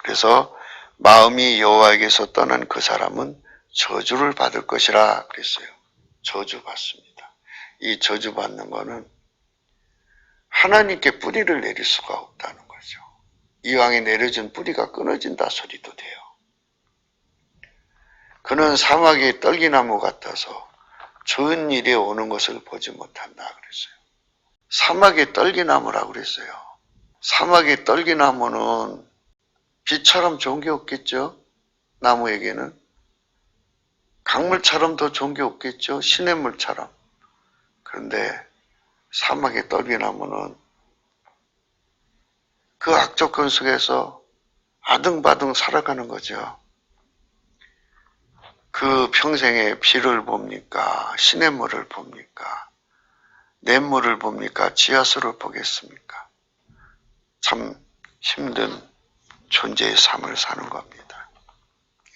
그래서 마음이 여호와에게서 떠난 그 사람은 저주를 받을 것이라 그랬어요. 저주받습니다. 이 저주받는 거는 하나님께 뿌리를 내릴 수가 없다는 거죠. 이왕에 내려진 뿌리가 끊어진다 소리도 돼요. 그는 사막의 떨기나무 같아서 좋은 일이 오는 것을 보지 못한다 그랬어요. 사막의 떨기나무라고 그랬어요. 사막의 떨기나무는 빛처럼 좋은 게 없겠죠? 나무에게는. 강물처럼 더 좋은 게 없겠죠? 시냇물처럼. 그런데 사막의 떨기나무는 그 악조건 속에서 아등바등 살아가는 거죠. 그 평생에 비를 봅니까? 시냇물을 봅니까? 냇물을 봅니까? 지하수를 보겠습니까? 참 힘든 존재의 삶을 사는 겁니다.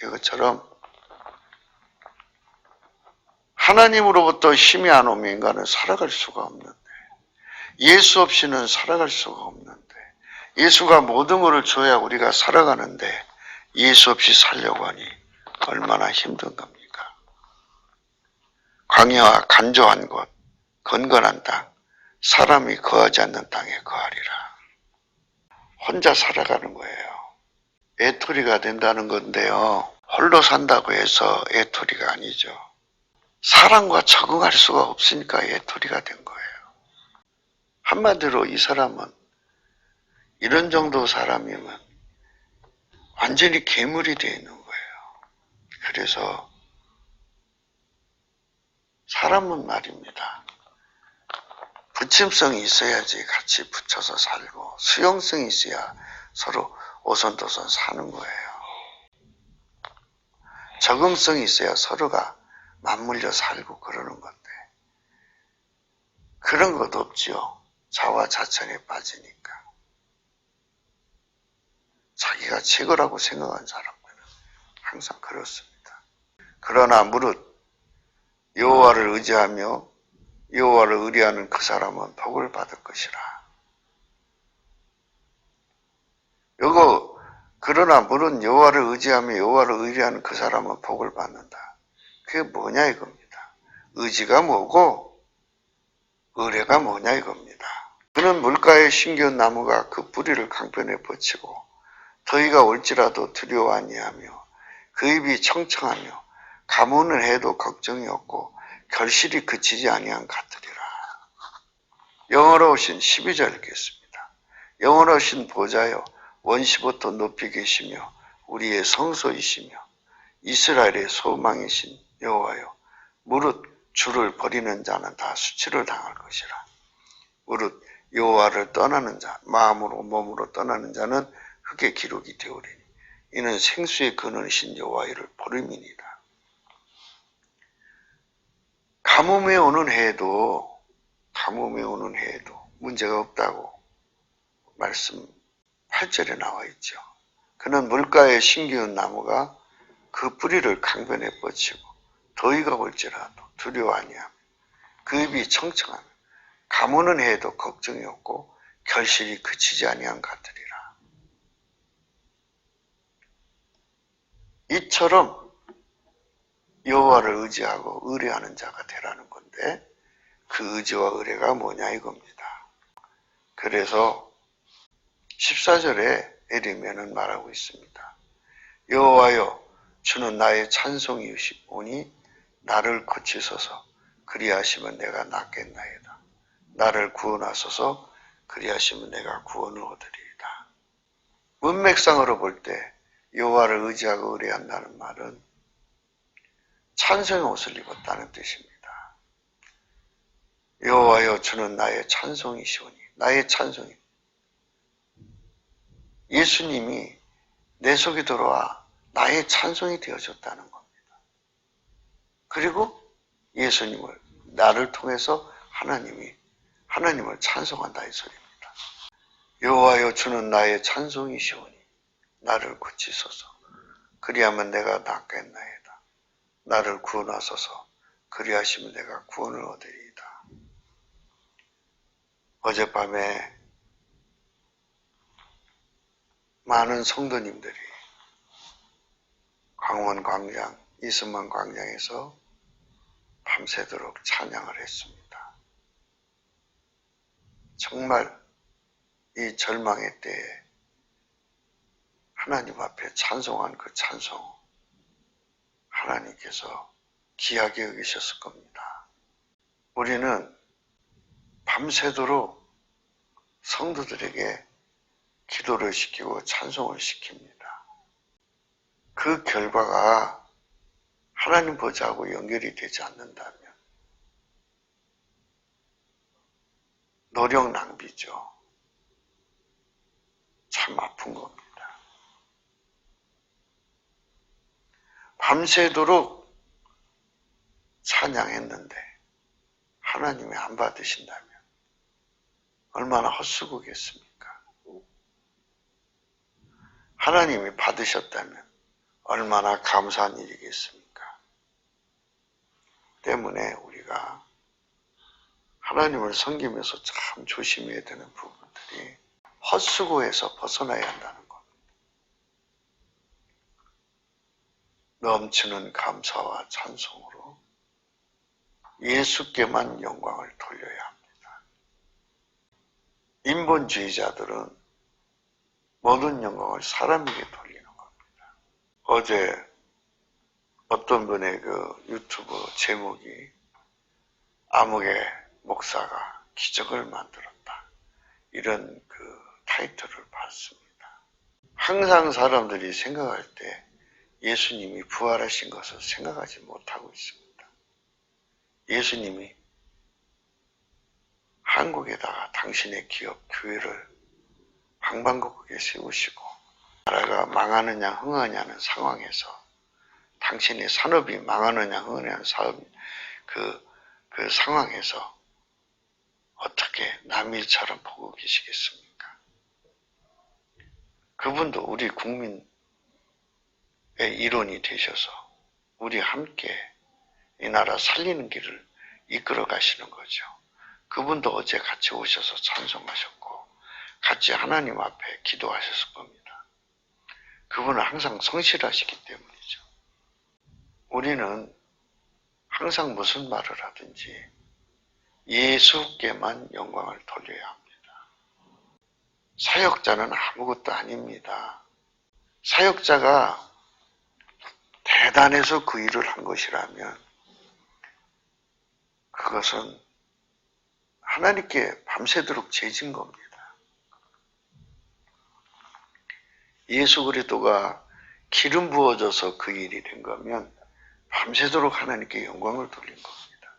이것처럼 하나님으로부터 힘이 안 오면 인간은 살아갈 수가 없는데, 예수 없이는 살아갈 수가 없는데, 예수가 모든 것을 줘야 우리가 살아가는데 예수 없이 살려고 하니 얼마나 힘든 겁니까? 광야와 간조한 곳, 건건한 땅, 사람이 거하지 않는 땅에 거하리라. 혼자 살아가는 거예요. 애토리가 된다는 건데요. 홀로 산다고 해서 애토리가 아니죠. 사람과 적응할 수가 없으니까 애토리가 된 거예요. 한마디로 이 사람은 이런 정도 사람이면 완전히 괴물이 되어 있는 거예요. 그래서 사람은 말입니다. 부침성이 있어야지 같이 붙여서 살고 수용성이 있어야 서로 오손도손 사는 거예요. 적응성이 있어야 서로가 맞물려 살고 그러는 건데 그런 것도 없지요. 자화자찬에 빠지니까. 자기가 최고라고 생각한 사람들은 항상 그렇습니다. 그러나 무릇 여호와를 의지하며 여호와를 의뢰하는 그 사람은 복을 받을 것이라. 그러나 무릇 여호와를 의지하며 여호와를 의뢰하는 그 사람은 복을 받는다. 그게 뭐냐 이겁니다. 의지가 뭐고 의뢰가 뭐냐 이겁니다. 그는 물가에 심겨온 나무가 그 뿌리를 강변에 뻗치고 더위가 올지라도 두려워 아니하며 그 입이 청청하며 가뭄을 해도 걱정이 없고 결실이 그치지 아니한 같으리라. 영원하신 12절 읽겠습니다. 영원하신 보좌여 원시부터 높이 계시며 우리의 성소이시며 이스라엘의 소망이신 여호와여 무릇 주를 버리는 자는 다 수치를 당할 것이라. 무릇 여호와를 떠나는 자 마음으로 몸으로 떠나는 자는 흙의 기록이 되오리니 이는 생수의 근원이신 여호와를 버림이니라. 가뭄에 오는 해에도 문제가 없다고 말씀 8절에 나와 있죠. 그는 물가에 심기운 나무가 그 뿌리를 강변에 뻗치고 더위가 올지라도 두려워 아니하며 그 입이 청청하며 가무는 해도 걱정이 없고 결실이 그치지 아니한 같으리라. 이처럼 여호와를 의지하고 의뢰하는 자가 되라는 건데 그 의지와 의뢰가 뭐냐 이겁니다. 그래서 14절에 에리면은 말하고 있습니다. 여호와여 주는 나의 찬송이오니 나를 고치소서 그리하시면 내가 낫겠나이다. 나를 구원하소서 그리하시면 내가 구원을 얻으리이다. 문맥상으로 볼 때 여호와를 의지하고 의뢰한다는 말은 찬송의 옷을 입었다는 뜻입니다. 여호와여 주는 나의 찬송이시오니 나의 찬송이 예수님이 내 속에 들어와 나의 찬송이 되어줬다는 겁니다. 그리고 예수님을 나를 통해서 하나님을 찬송한다 이 소리입니다. 여호와여 주는 나의 찬송이시오니 나를 고치소서 그리하면 내가 낫겠나이다. 나를 구원하소서 그리하시면 내가 구원을 얻으리이다. 어젯밤에 많은 성도님들이 광원 광장, 이승만 광장에서 밤새도록 찬양을 했습니다. 정말 이 절망의 때에 하나님 앞에 찬송한 그 찬송 하나님께서 귀하게 여기셨을 겁니다. 우리는 밤새도록 성도들에게 기도를 시키고 찬송을 시킵니다. 그 결과가 하나님 보좌하고 연결이 되지 않는다면 노력 낭비죠. 참 아픈 겁니다. 밤새도록 찬양했는데 하나님이 안 받으신다면 얼마나 헛수고겠습니까? 하나님이 받으셨다면 얼마나 감사한 일이겠습니까? 때문에 우리가 하나님을 섬기면서 참 조심해야 되는 부분들이 헛수고에서 벗어나야 한다는 겁니다. 넘치는 감사와 찬송으로 예수께만 영광을 돌려야 합니다. 인본주의자들은 모든 영광을 사람에게 돌리는 겁니다. 어제 어떤 분의 그 유튜브 제목이 아무개 목사가 기적을 만들었다. 이런 그 타이틀을 봤습니다. 항상 사람들이 생각할 때 예수님이 부활하신 것을 생각하지 못하고 있습니다. 예수님이 한국에다가 당신의 기업, 교회를 방방곡곡에 세우시고 나라가 망하느냐 흥하냐는 상황에서 당신의 산업이 망하느냐 흥하느냐는 그 상황에서 어떻게 남일처럼 보고 계시겠습니까? 그분도 우리 국민의 일원이 되셔서 우리 함께 이 나라 살리는 길을 이끌어 가시는 거죠. 그분도 어제 같이 오셔서 찬송하셨고 같이 하나님 앞에 기도하셨을 겁니다. 그분은 항상 성실하시기 때문이죠. 우리는 항상 무슨 말을 하든지 예수께만 영광을 돌려야 합니다. 사역자는 아무것도 아닙니다. 사역자가 대단해서 그 일을 한 것이라면 그것은 하나님께 밤새도록 죄진 겁니다. 예수 그리스도가 기름 부어져서 그 일이 된 거면 밤새도록 하나님께 영광을 돌린 겁니다.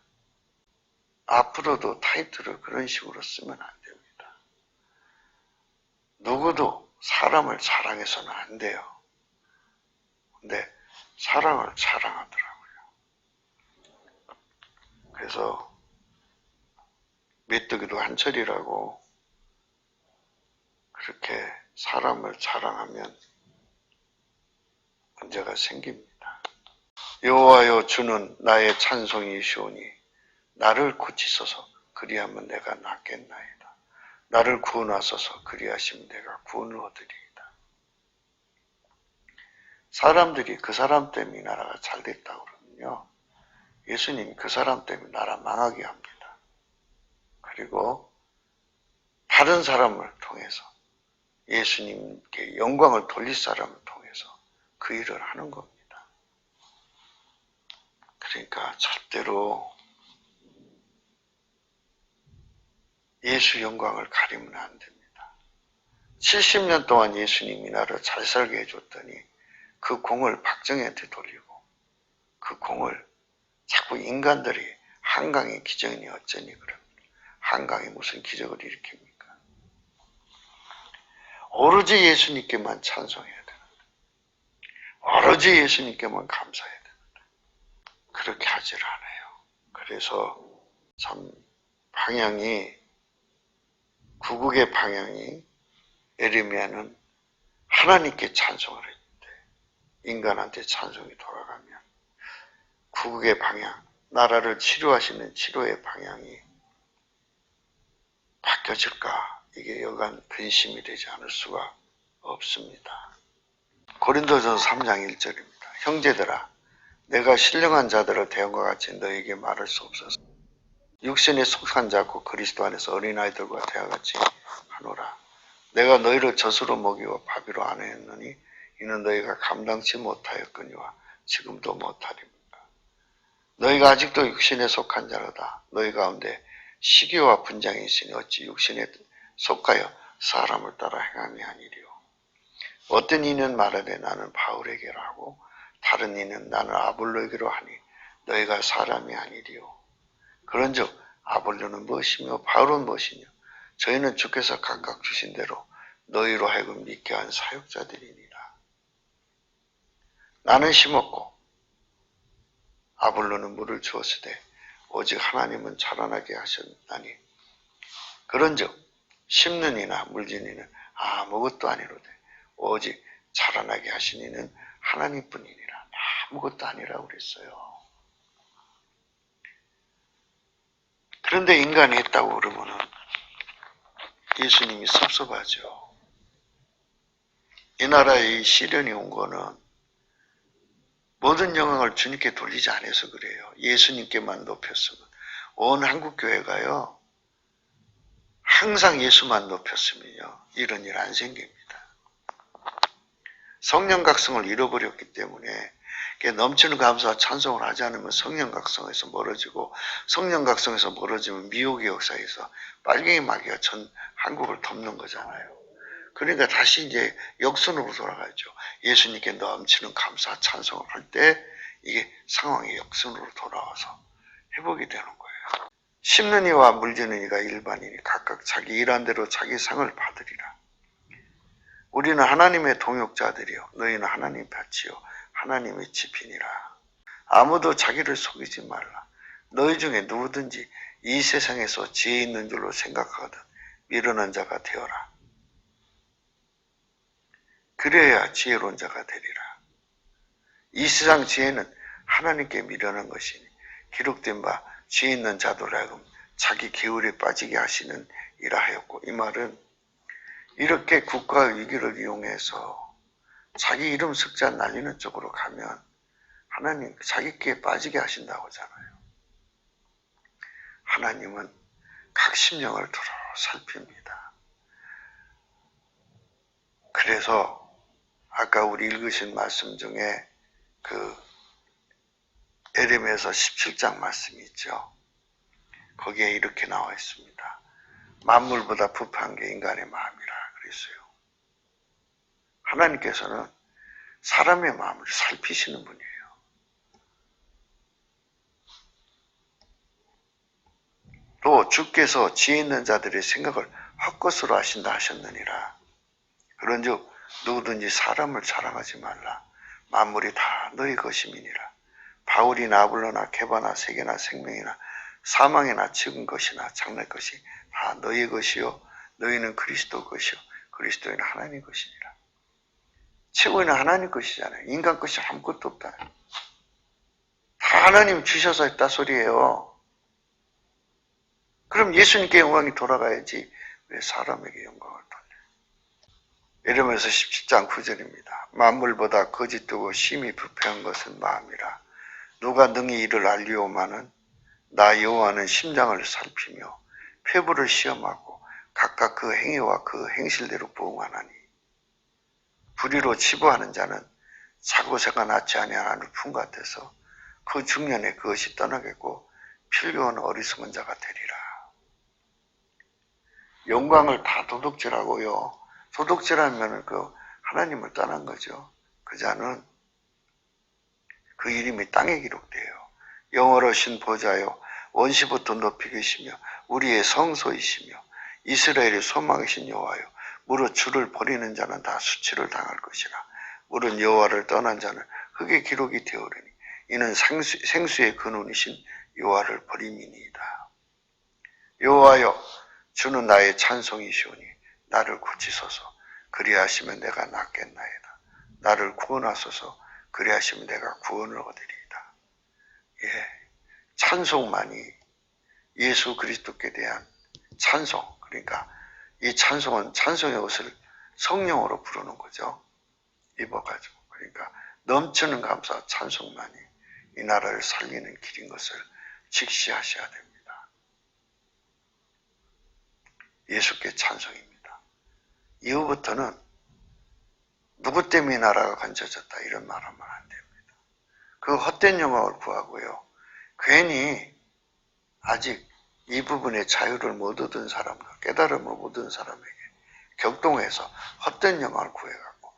앞으로도 타이틀을 그런 식으로 쓰면 안 됩니다. 누구도 사람을 자랑해서는 안 돼요. 근데 사랑을 자랑하더라고요. 그래서 메뚜기도 한철이라고 그렇게 사람을 자랑하면 문제가 생깁니다. 여호와여 주는 나의 찬송이시오니 나를 고치소서 그리하면 내가 낫겠나이다. 나를 구원하소서 그리하시면 내가 구원을 얻으리이다. 사람들이 그 사람 때문에 이 나라가 잘 됐다고 그러면요. 예수님이 그 사람 때문에 나라 망하게 합니다. 그리고 다른 사람을 통해서 예수님께 영광을 돌릴 사람을 통해서 그 일을 하는 겁니다. 그러니까 절대로 예수 영광을 가리면 안 됩니다. 70년 동안 예수님이 나를 잘 살게 해줬더니 그 공을 박정희한테 돌리고 그 공을 자꾸 인간들이 한강의 기적이니 어쩌니 그러면 한강이 무슨 기적을 일으킵니까? 오로지 예수님께만 찬송해야 되는데 오로지 예수님께만 감사해야 되는데 그렇게 하질 않아요. 그래서 참 구국의 방향이 에레미야는 하나님께 찬송을 했는데 인간한테 찬송이 돌아가면 구국의 방향, 나라를 치료하시는 치료의 방향이 바뀌어질까? 이게 여간 근심이 되지 않을 수가 없습니다. 고린도전서 3장 1절입니다. 형제들아, 내가 신령한 자들을 대형과 같이 너에게 말할 수 없어서 육신에 속한 자고 그리스도 안에서 어린아이들과 대화같이 하노라. 내가 너희를 젖으로 먹이고 바비로 안했느니 이는 너희가 감당치 못하였거니와 지금도 못하리니까. 너희가 아직도 육신에 속한 자로다. 너희 가운데 시기와 분장이 있으니 어찌 육신에 속하여 사람을 따라 행함이 아니리요. 어떤 이는 말하되 나는 바울에게로 하고 다른 이는 나는 아볼로에게로 하니 너희가 사람이 아니리요. 그런즉 아볼로는 무엇이며 바울은 무엇이뇨. 저희는 주께서 각각 주신 대로 너희로 하여금 믿게 한 사역자들이니라. 나는 심었고 아볼로는 물을 주었으되 오직 하나님은 자라나게 하셨나니 그런즉 심는 이나 물진 이는 아무것도 아니로되 오직 자라나게 하신 이는 하나님뿐이니라. 아무것도 아니라고 그랬어요. 그런데 인간이 했다고 그러면은 예수님이 섭섭하죠. 이 나라에 시련이 온 거는 모든 영광을 주님께 돌리지 않아서 그래요. 예수님께만 높였으면. 온 한국교회가요. 항상 예수만 높였으면요. 이런 일 안 생깁니다. 성령 각성을 잃어버렸기 때문에 넘치는 감사와 찬송을 하지 않으면 성령 각성에서 멀어지고 성령 각성에서 멀어지면 미혹의 역사에서 빨갱이 마귀가 전 한국을 덮는 거잖아요. 그러니까 다시 이제 역순으로 돌아가죠. 예수님께 넘치는 감사와 찬송을 할 때 이게 상황이 역순으로 돌아와서 회복이 되는 거예요. 심는 이와 물지는 이가 일반인이 각각 자기 일한 대로 자기 상을 받으리라. 우리는 하나님의 동역자들이요 너희는 하나님 밭이요 하나님의 집이니라. 아무도 자기를 속이지 말라. 너희 중에 누구든지 이 세상에서 지혜 있는 줄로 생각하거든 미련한 자가 되어라. 그래야 지혜로운 자가 되리라. 이 세상 지혜는 하나님께 미련한 것이니 기록된 바 지혜 있는 자들 하여금 자기 계율에 빠지게 하시는 이라 하였고, 이 말은 이렇게 국가 위기를 이용해서 자기 이름 석자 날리는 쪽으로 가면 하나님 자기 끼에 빠지게 하신다고 하잖아요. 하나님은 각 심령을 두루 살핍니다. 그래서 아까 우리 읽으신 말씀 중에 에레미야서 17장 말씀이 있죠. 거기에 이렇게 나와 있습니다. 만물보다 부패한 게 인간의 마음이라 그랬어요. 하나님께서는 사람의 마음을 살피시는 분이에요. 또 주께서 지혜 있는 자들의 생각을 헛것으로 하신다 하셨느니라. 그런즉 누구든지 사람을 자랑하지 말라. 만물이 다 너희 것임이니라. 바울이나 아볼로나 게바나 세계나 생명이나 사망이나 죽은 것이나 장래 것이 다 너희 것이요 너희는 그리스도 것이요 그리스도는 하나님 것이니라. 최고는 하나님 것이잖아요. 인간 것이 아무것도 없다. 다 하나님 주셔서 했다 소리예요. 그럼 예수님께 영광이 돌아가야지 왜 사람에게 영광을 돌려? 이러면서 17장 9절입니다. 만물보다 거짓되고 심히 부패한 것은 마음이라. 누가 능히 이를 알리오마는 나 여호와는 심장을 살피며 폐부를 시험하고 각각 그 행위와 그 행실대로 부응하나니 불의로 치부하는 자는 사고새가 낫지 아니하는 품 같아서 그 중년에 그것이 떠나겠고 필요한 어리석은 자가 되리라. 영광을 다 도둑질하고요. 도둑질하면 하나님을 떠난 거죠. 그 자는 그 이름이 땅에 기록돼요. 영원하신 보좌요 원시부터 높이 계시며 우리의 성소이시며 이스라엘의 소망이신 여호와요 무릇 주를 버리는 자는 다 수치를 당할 것이라. 무릇 여호와를 떠난 자는 흙에 기록이 되어오리니 이는 생수의 근원이신 여호와를 버림이니이다. 여호와여 주는 나의 찬송이시오니 나를 고치소서. 그리하시면 내가 낫겠나이다. 나를 구원하소서. 그리하시면 내가 구원을 얻으리이다. 예, 찬송만이 예수 그리스도께 대한 찬송, 그러니까 이 찬송은 찬송의 옷을 성령으로 부르는 거죠. 입어가지고. 그러니까 넘치는 감사와 찬송만이 이 나라를 살리는 길인 것을 직시하셔야 됩니다. 예수께 찬송입니다. 이후부터는 누구 때문에 나라가 건져졌다 이런 말 하면 안 됩니다. 그 헛된 영광을 구하고요. 괜히 아직 이 부분에 자유를 못 얻은 사람과 깨달음을 못 얻은 사람에게 격동해서 헛된 영광을 구해갖고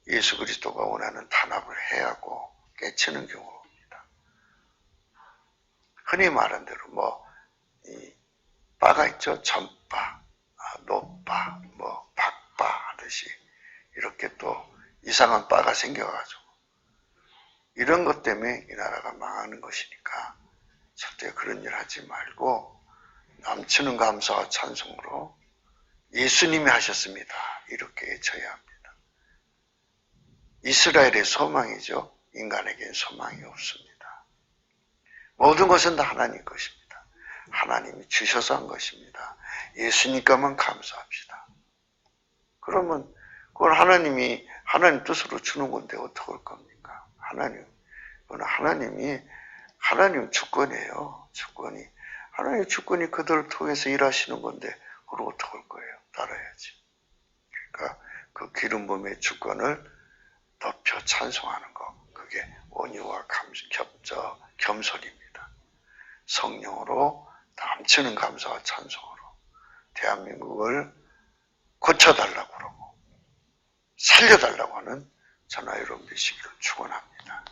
예수 그리스도가 원하는 탄압을 해하고 깨치는 경우입니다. 흔히 말하는 대로 이 바가 있죠. 전바, 노바, 박바 하듯이 이렇게 또 이상한 바가 생겨가지고 이런 것 때문에 이 나라가 망하는 것이니까 절대 그런 일 하지 말고 넘치는 감사와 찬송으로 예수님이 하셨습니다. 이렇게 외쳐야 합니다. 이스라엘의 소망이죠. 인간에겐 소망이 없습니다. 모든 것은 다 하나님 것입니다. 하나님이 주셔서 한 것입니다. 예수님께만 감사합시다. 그러면 그걸 하나님 뜻으로 주는 건데 어떻게 할 겁니까? 그건 하나님 주권이에요. 하나님 주권이 그들을 통해서 일하시는 건데 그걸 어떻게 할 거예요? 따라야지. 그러니까 그 기름 부음의 주권을 높여 찬송하는 거, 그게 온유와 겸손입니다. 성령으로 넘치는 감사와 찬송으로 대한민국을 고쳐달라고 그러고 살려달라고 하는 저나 여러분 되시기를 축원합니다.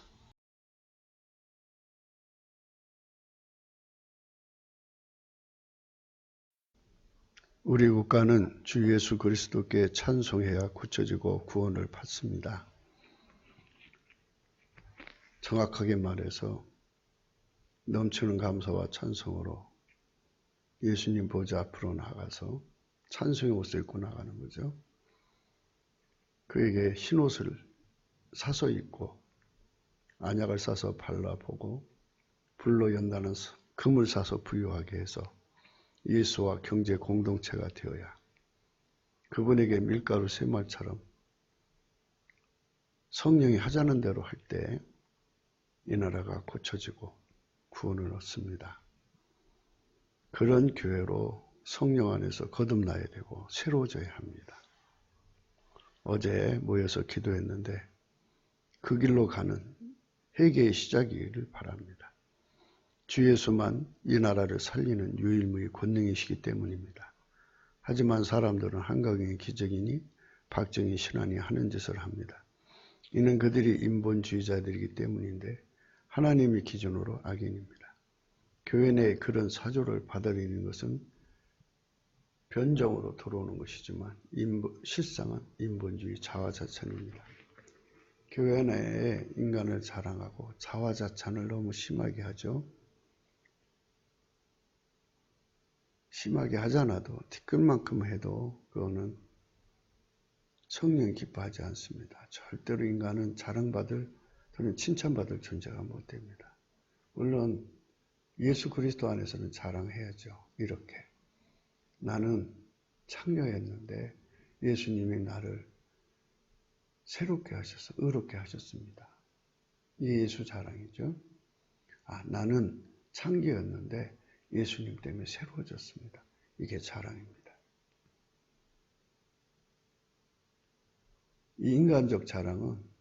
우리 국가는 주 예수 그리스도께 찬송해야 고쳐지고 구원을 받습니다. 정확하게 말해서 넘치는 감사와 찬송으로 예수님 보좌 앞으로 나가서 찬송의 옷을 입고 나가는 거죠. 그에게 흰옷을 사서 입고 안약을 싸서 발라보고 불로 연다는 금을 사서 부유하게 해서 예수와 경제 공동체가 되어야 그분에게 밀가루 쇠말처럼 성령이 하자는 대로 할 때 이 나라가 고쳐지고 구원을 얻습니다. 그런 교회로 성령 안에서 거듭나야 되고 새로워져야 합니다. 어제 모여서 기도했는데 그 길로 가는 회개의 시작이기를 바랍니다. 주 예수만 이 나라를 살리는 유일무이 권능이시기 때문입니다. 하지만 사람들은 한강의 기적이니 박정희 신앙이 하는 짓을 합니다. 이는 그들이 인본주의자들이기 때문인데 하나님의 기준으로 악인입니다. 교회 내에 그런 사조를 받아들이는 것은 변정으로 들어오는 것이지만 실상은 인본주의 자화자찬입니다. 교회 내에 인간을 자랑하고 자화자찬을 너무 심하게 하죠. 심하게 하지 않아도 티끌만큼 해도 그거는 성령이 기뻐하지 않습니다. 절대로 인간은 자랑받을 또는 칭찬받을 존재가 못 됩니다. 물론 예수 그리스도 안에서는 자랑해야죠. 이렇게 나는 창녀였는데 예수님이 나를 새롭게 하셔서 의롭게 하셨습니다. 이 예수 자랑이죠. 나는 창기였는데 예수님 때문에 새로워졌습니다. 이게 자랑입니다. 이 인간적 자랑은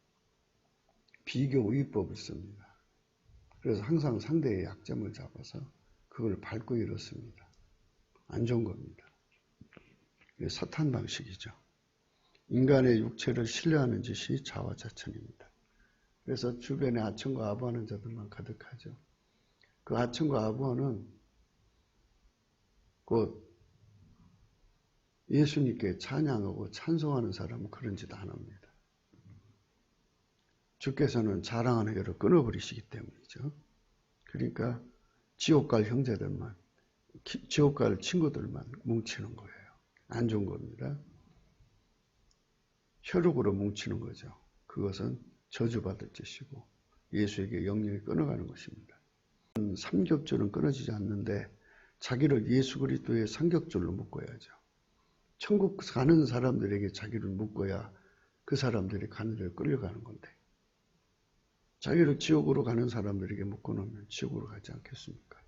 비교 의법을 씁니다. 그래서 항상 상대의 약점을 잡아서 그걸 밟고 이렇습니다. 안 좋은 겁니다. 이게 사탄 방식이죠. 인간의 육체를 신뢰하는 짓이 자화자찬입니다. 그래서 주변에 아첨과 아부하는 자들만 가득하죠. 그 아첨과 아부하는 곧 예수님께 찬양하고 찬송하는 사람은 그런 짓 안 합니다. 주께서는 자랑하는 것을 끊어버리시기 때문이죠. 그러니까 지옥 갈 형제들만, 지옥 갈 친구들만 뭉치는 거예요. 안 좋은 겁니다. 혈육으로 뭉치는 거죠. 그것은 저주받을 짓이고 예수에게 영역이 끊어가는 것입니다. 삼겹줄은 끊어지지 않는데 자기를 예수 그리스도의 삼겹줄로 묶어야죠. 천국 가는 사람들에게 자기를 묶어야 그 사람들이 가는 데를 끌려가는 건데 자기를 지옥으로 가는 사람들에게 묶어놓으면 지옥으로 가지 않겠습니까?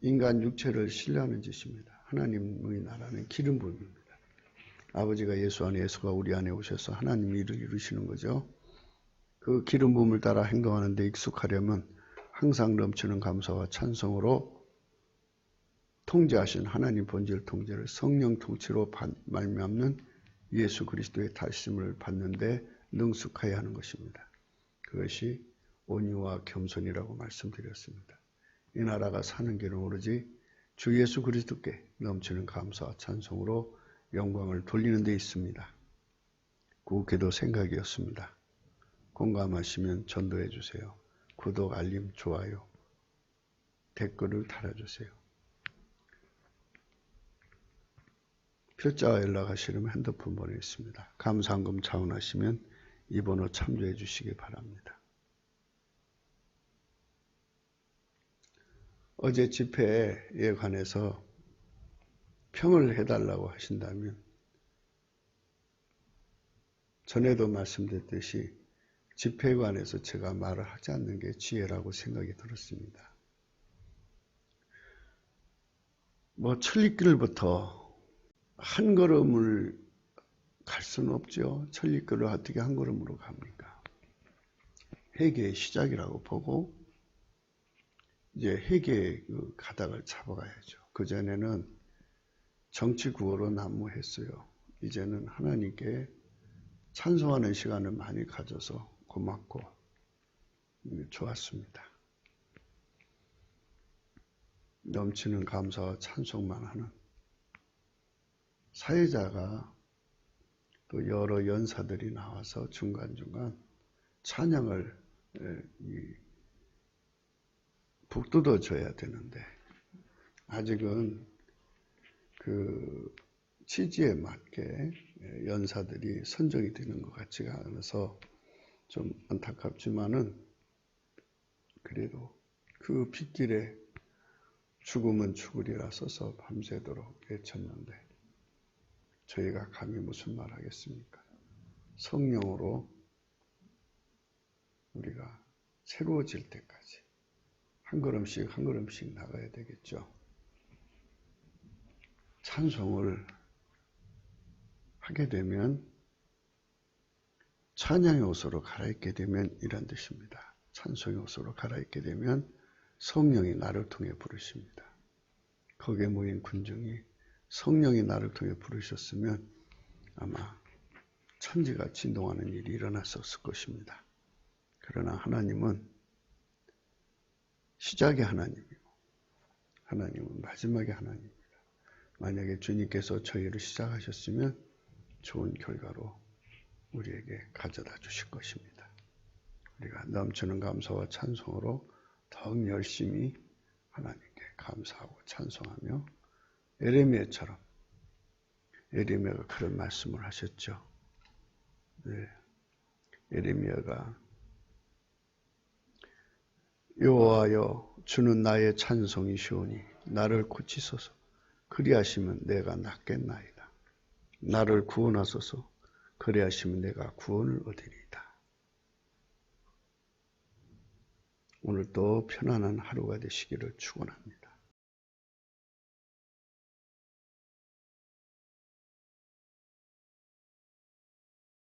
인간 육체를 신뢰하는 짓입니다. 하나님의 나라는 기름 부음입니다. 아버지가 예수 안에, 예수가 우리 안에 오셔서 하나님의 일을 이루시는 거죠. 그 기름 부음을 따라 행동하는 데 익숙하려면 항상 넘치는 감사와 찬송으로 통제하신 하나님 본질 통제를 성령 통치로 말미암는 예수 그리스도의 다심을 받는데 능숙하여야 하는 것입니다. 그것이 온유와 겸손이라고 말씀드렸습니다. 이 나라가 사는 길은 오로지 주 예수 그리스도께 넘치는 감사와 찬송으로 영광을 돌리는 데 있습니다. 구기도 생각이었습니다. 공감하시면 전도해 주세요. 구독, 알림, 좋아요, 댓글을 달아주세요. 필자와 연락하시려면 핸드폰 번호 있습니다. 감사한금 자원하시면 이 번호 참조해 주시기 바랍니다. 어제 집회에 관해서 평을 해달라고 하신다면 전에도 말씀드렸듯이 집회에 관해서 제가 말을 하지 않는 게 지혜라고 생각이 들었습니다. 천리길부터 한 걸음을 갈 수는 없죠. 천리길을 어떻게 한 걸음으로 갑니까? 회개의 시작이라고 보고 이제 회개의 그 가닥을 잡아가야죠. 그전에는 정치 구호로 난무했어요. 이제는 하나님께 찬송하는 시간을 많이 가져서 고맙고 좋았습니다. 넘치는 감사와 찬송만 하는 사회자가 또 여러 연사들이 나와서 중간중간 찬양을 북돋워 줘야 되는데 아직은 그 취지에 맞게 연사들이 선정이 되는 것 같지가 않아서 좀 안타깝지만은 그래도 그 빗길에 죽음은 죽으리라 써서 밤새도록 외쳤는데 저희가 감히 무슨 말 하겠습니까? 성령으로 우리가 새로워질 때까지 한 걸음씩 한 걸음씩 나가야 되겠죠. 찬송을 하게 되면 찬양의 옷으로 갈아입게 되면 이런 뜻입니다. 찬송의 옷으로 갈아입게 되면 성령이 나를 통해 부르십니다. 거기에 모인 군중이 성령이 나를 통해 부르셨으면 아마 천지가 진동하는 일이 일어났었을 것입니다. 그러나 하나님은 시작의 하나님이고 하나님은 마지막의 하나님입니다. 만약에 주님께서 저희를 시작하셨으면 좋은 결과로 우리에게 가져다 주실 것입니다. 우리가 넘치는 감사와 찬송으로 더욱 열심히 하나님께 감사하고 찬송하며 에레미야처럼 에레미야가 그런 말씀을 하셨죠. 네. 에레미야가 여호와여 주는 나의 찬송이시오니 나를 고치소서 그리하시면 내가 낫겠나이다. 나를 구원하소서 그리하시면 내가 구원을 얻으리이다. 오늘도 편안한 하루가 되시기를 축원합니다.